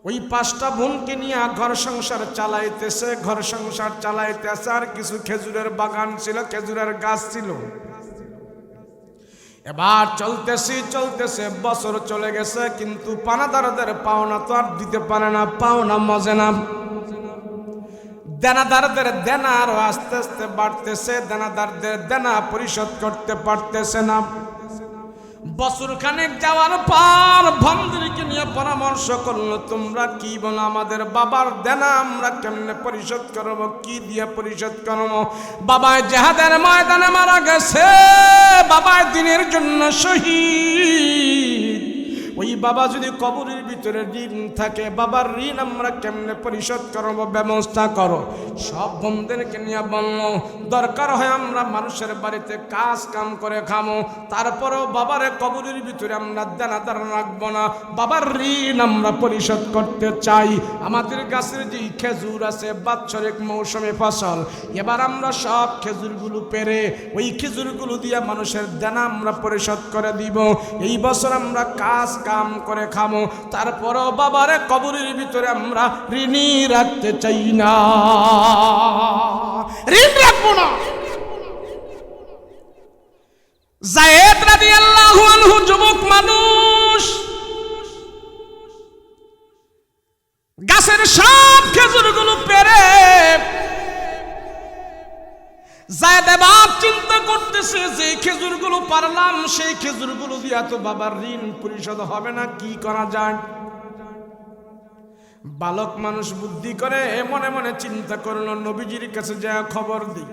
ওই 5টা বোনকে নিয়ে ঘর সংসার চালাইতেছে, ঘর সংসার চালাইতেছে। আর কিছু খেজুরের বাগান ছিল, খেজুরের গাছ ছিল। এবার চলতেছে চলতেছে, বছর চলে গেছে, কিন্তু পানাদারদের পাওনা তো আর দিতে পারে না, পাওনা মজে না। দেনাদারদের দেনা আরো আস্তে আস্তে বাড়তেছে, দেনাদারদের দেনা পরিশোধ করতে পারতেছে না। বছর খানেক যাওয়ার পর বন্ধুকে নিয়ে পরামর্শ করলো, তোমরা কি বলো, আমাদের বাবার দেনা আমরা কেমনে পরিশোধ করবো, কি দিয়ে পরিশোধ করবো? বাবায় জিহাদের ময়দানে মারা গেছে, বাবায় দিনের জন্য শহীদ। ওই বাবা যদি কবরের ভিতরে ঋণ থাকে, বাবার ঋণ আমরা কেমনে পরিশোধ করবো, ব্যবস্থা করো। সব বন্ধুদেরকে নিয়ে বললো, দরকার হয় আমরা মানুষের বাড়িতে কাজ কাম করে খামো, তারপরেও বাবার কবরের ভিতরে আমরা দেনাদার রাখবো না, বাবার ঋণ আমরা পরিশোধ করতে চাই। আমাদের গাছের যে খেজুর আছে, বাৎসরিক মৌসুমে ফসল, এবার আমরা সব খেজুরগুলো পেরে ওই খেজুরগুলো দিয়ে মানুষের দেনা আমরা পরিশোধ করে দিব। এই বছর আমরা কাজ কাম করে খামো, তারপরও বাবার কবরের ভিতরে আমরা ঋণী রাখতে চাই না, ঋণ রাখবো না। যায়েদ রাদিয়াল্লাহু আনহু যুবক মানুষ, গাছের সব খেজুরগুলো পেরে যায়েদ এবার চিন্তা করতেছে যে খেজুরগুলো পারলাম, সেই খেজুরগুলো দিয়া তো বাবার ঋণ পরিশোধ হবে না, কি করা যায়? বালক মানুষ বুদ্ধি করে মনে মনে চিন্তা করলো, নবীজির কাছে যা খবর দিই,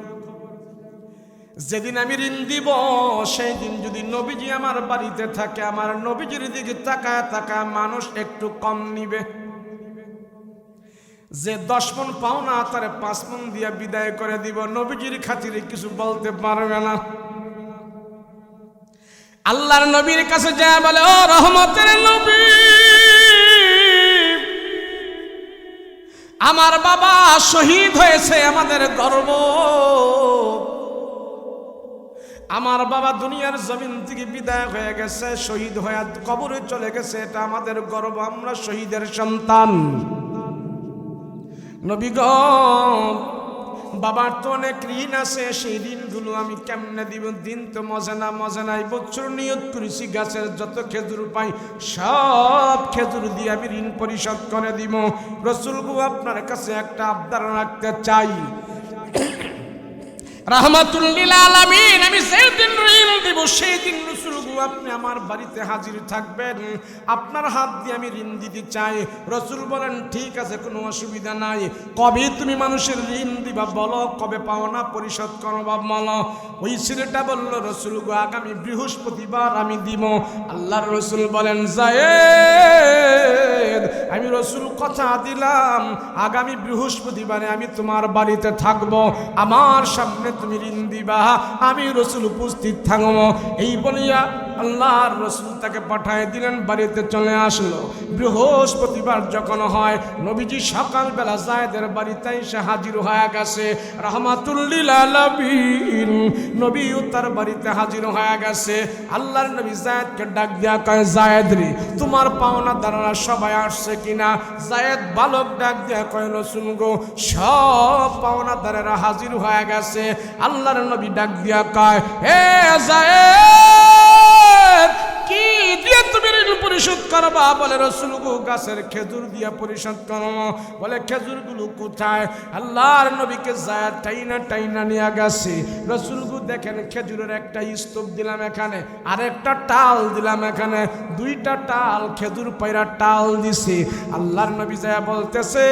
যেদিন আমি ঋণ দিব সেই দিন যদি নবীজি আমার বাড়িতে থাকে, আমার নবীজির দিকে তাকায় তাকায় মানুষ একটু কম নিবে। যে 10 মণ পাওনা তারে 5 মণ দিয়া বিদায় করে দিব, নবীজির খাতিরে কিছু বলতে পারবে না। আল্লাহর নবীর কাছে যায় বলে, ও রহমতের নবী, আমার বাবা শহীদ হয়েছে, আমাদের গর্ব। আমার বাবা দুনিয়ার জমিন থেকে বিদায় হয়ে গেছে, শহীদ হয়ে কবরে চলে গেছে, এটা আমাদের গর্ব, আমরা শহীদের সন্তান। নবী গো, বাবার তো অনেক ঋণ আছে, সেই ঋণগুলো আমি কেমনে দিব? দিন তো মজা না, মজা নাই। বছর নিয়ত করেছি গাছের যত খেজুর পাই সব খেজুর দিয়ে আমি ঋণ পরিশোধ করে দিব। রাসূল গো, আপনার কাছে একটা আবদার রাখতে চাই, রাহমাতুল লিল আলামিন, আমি সেই দিন ঋণ দিব, সেই দিন রাসূল গো আপনি আমার বাড়িতে হাজির থাকবেন, আপনার হাত দিয়ে আমি ঋণ দিতে চাই। রাসূল বলেন, ঠিক আছে, কোনো অসুবিধা নাই। কবে তুমি মানুষের ঋণ দিবা বলো, কবে পাওনা পরিশোধ করবা বলো। ওই ছেলেটা বলল, রাসূল গো আগামী বৃহস্পতিবার আমি দিব। আল্লাহর রাসূল বলেন, যায়েদ, আমি রাসূল কথা দিলাম আগামী বৃহস্পতিবারে আমি তোমার বাড়িতে থাকবো, আমার সামনে তুমি ঋণ দিবা, আমি রাসূল উপস্থিত থাকবো। এই বলিয়া আল্লাহর রাসূল তাকে পাঠিয়ে দিলেন, বাড়িতে চলে আসলো। বৃহস্পতিবার যখন হয়, নবীজি সকালবেলা যায়েদের বাড়িতে এসে হাজির হয়ে গেছে। রাহমাতুল লিল আলামিন, নবীও তার বাড়িতে হাজির হয়ে গেছে। আল্লাহর নবী যায়েদকে ডাক দিয়া কয়, যায়েদ রে, তোমার পাওনা দাররা সবাই আসছে কিনা? যায়েদ বালক ডাক দিয়া কয়, রাসূল গো, সব পাওনা দারেরা হাজির হয়ে গেছে। আল্লাহর নবী ডাক দিয়া কয়, হে যায়েদ, কি দিয়ে তুমি ঋণ পরিশোধ করবা? বলে, রাসূল গো গাছের খেজুর দিয়ে পরিশোধ করব। বলে, খেজুরগুলো কোথায়? আল্লাহর নবীকে যায়েদ টাইনা টাইনা নিয়ে গেছে। রাসূল গো দেখেন, খেজুরের একটা স্তূপ দিলাম এখানে, আর একটা টাল দিলাম এখানে, দুইটা টাল খেজুর পায়রা টাল দিছে। আল্লাহর নবী যায় বলতেছে,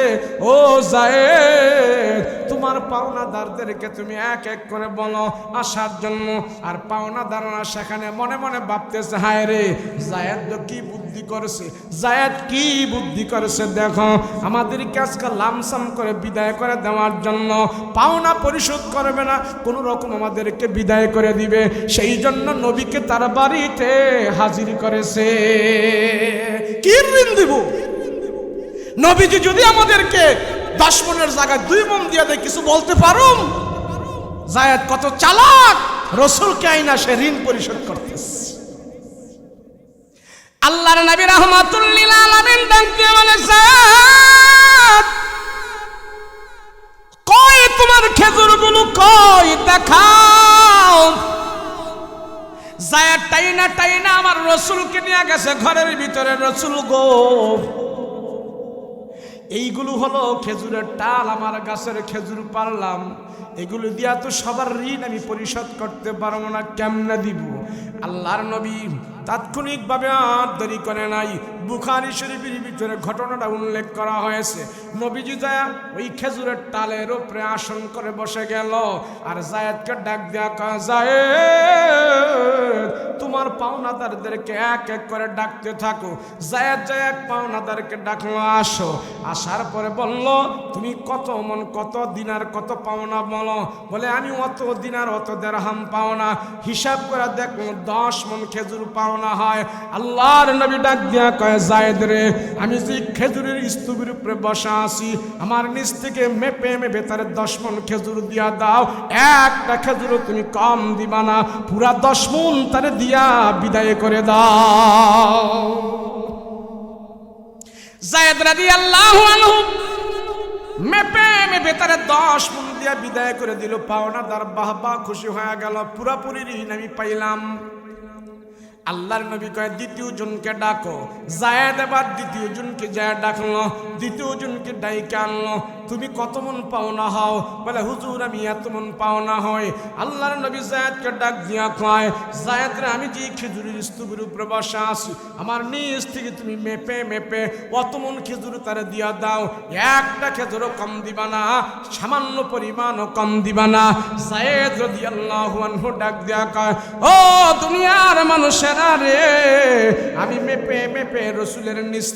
ও যায়েদ, তোমার পাওনাদারদেরকে তুমি এক এক করে বলো আসার জন্য। আর পাওনাদাররা সেখানে মনে মনে ভাবতেছে, হায় রে, যায়েদ কি বুদ্ধি করেছে, যায়েদ কি বুদ্ধি করেছে, দেখো আমাদেরকে আজকে লামসাম করে বিদায় করে দেওয়ার জন্য, পাওনা পরিশোধ করবে না, কোনো রকম আমাদেরকে বিদায় করে দিবে, সেই জন্য নবীকে তার বাড়িতে হাজির করেছে। কি ঋণ দিব? নবীজি যদি আমাদেরকে 10 মনের জায়গায় 2 মন দিয়ে দেয়, কিছু বলতে পারুম? যায়েদ কত চালাক, রাসূলকে আইনা সে ঋণ পরিশোধ করতেছে। আল্লাহর নবী রাহমাতুল লিল আলামিন ডাক দিয়ে বলে, যায়েদ, কই তোমার খেজুরগুলো, কই দেখাও। যায়েদ টাইনা টাইনা আমার রাসূলকে নিয়ে গেছে ঘরের ভিতরে। রাসূল গো, এইগুলো হলো খেজুরের টাল, আমার গাছের খেজুর পারলাম, এগুলো দিয়া তো সবার ঋণ আমি পরিশোধ করতে পারবো না, কেমনে দিব? আল্লাহর নবী তাৎক্ষণিকভাবে আর দেরি করে নাই, বুখারী শরীফের ভিতরে ঘটনাটা উল্লেখ করা হয়েছে। নবীজি যায় ওই খেজুরের টালের উপরে আসন করে বসে গেল, আর যায়েদকে ডাক দেয়া কয়, যায়েদ, তোমার পাওনাদারদেরকে এক এক করে ডাকতে থাকো। যায়েদ যায় এক পাওনাদারকে ডাকলো, আসো। আসার পরে বলল, তুমি কত মন, কত দিনার, কত পাওনা বলো। বলে, আমি অত দিনার, অত দিরহাম পাওনা। হিসাব করে দেখো 10 মন খেজুর পাওনা হয়। আল্লাহর নবী ডাক দিয়া কয়, যায়েদ রে, আমি যে খেজুরের স্তূপের উপরে বসা আছি, আমার নিচ থেকে মেপে মেপে তার 10 মন খেজুর দিয়া দাও, একটা খেজুরও তুমি কম দিবা না, পুরা 10 মন তারে দিয়া বিদায় করে দাও। যায়েদ রাদিয়াল্লাহু আনহু মেপে মেপে তারে 10 মন দিয়া বিদায় করে দিল। পাওনাদার বাহবা খুশি হয়ে গেল, পুরাপুরি ঋণ আমি পাইলাম। আল্লাহর নবী কয়, দ্বিতীয় জনকে ডাকো। যায়েদ এবার দ্বিতীয় জনকে যায় ডাকলো, দ্বিতীয় জনকে ডাইকে আনলো, তুমি কত মন পাওনা হও? বলে, হুজুর আমি এত মন পাওনা হয়। আল্লাহর নবী যায়েদকে ডাক দিয়া কয়, যায়েদ রে, আমি যে খেজুরের স্তূপের উপরে বসা আছি, আমার নিচ থেকে তুমি মেপে মেপে অত মন খেজুর তারে দিয়া দাও, একটা খেজুরও কম দিবা না, সামান্য পরিমাণও কম দিবা না। যায়েদ রাদিয়াল্লাহু আনহু ডাক দিয়া কয়, ও দুনিয়ার মানুষেরা রে, আমি মেপে মেপে রাসূলের নিচ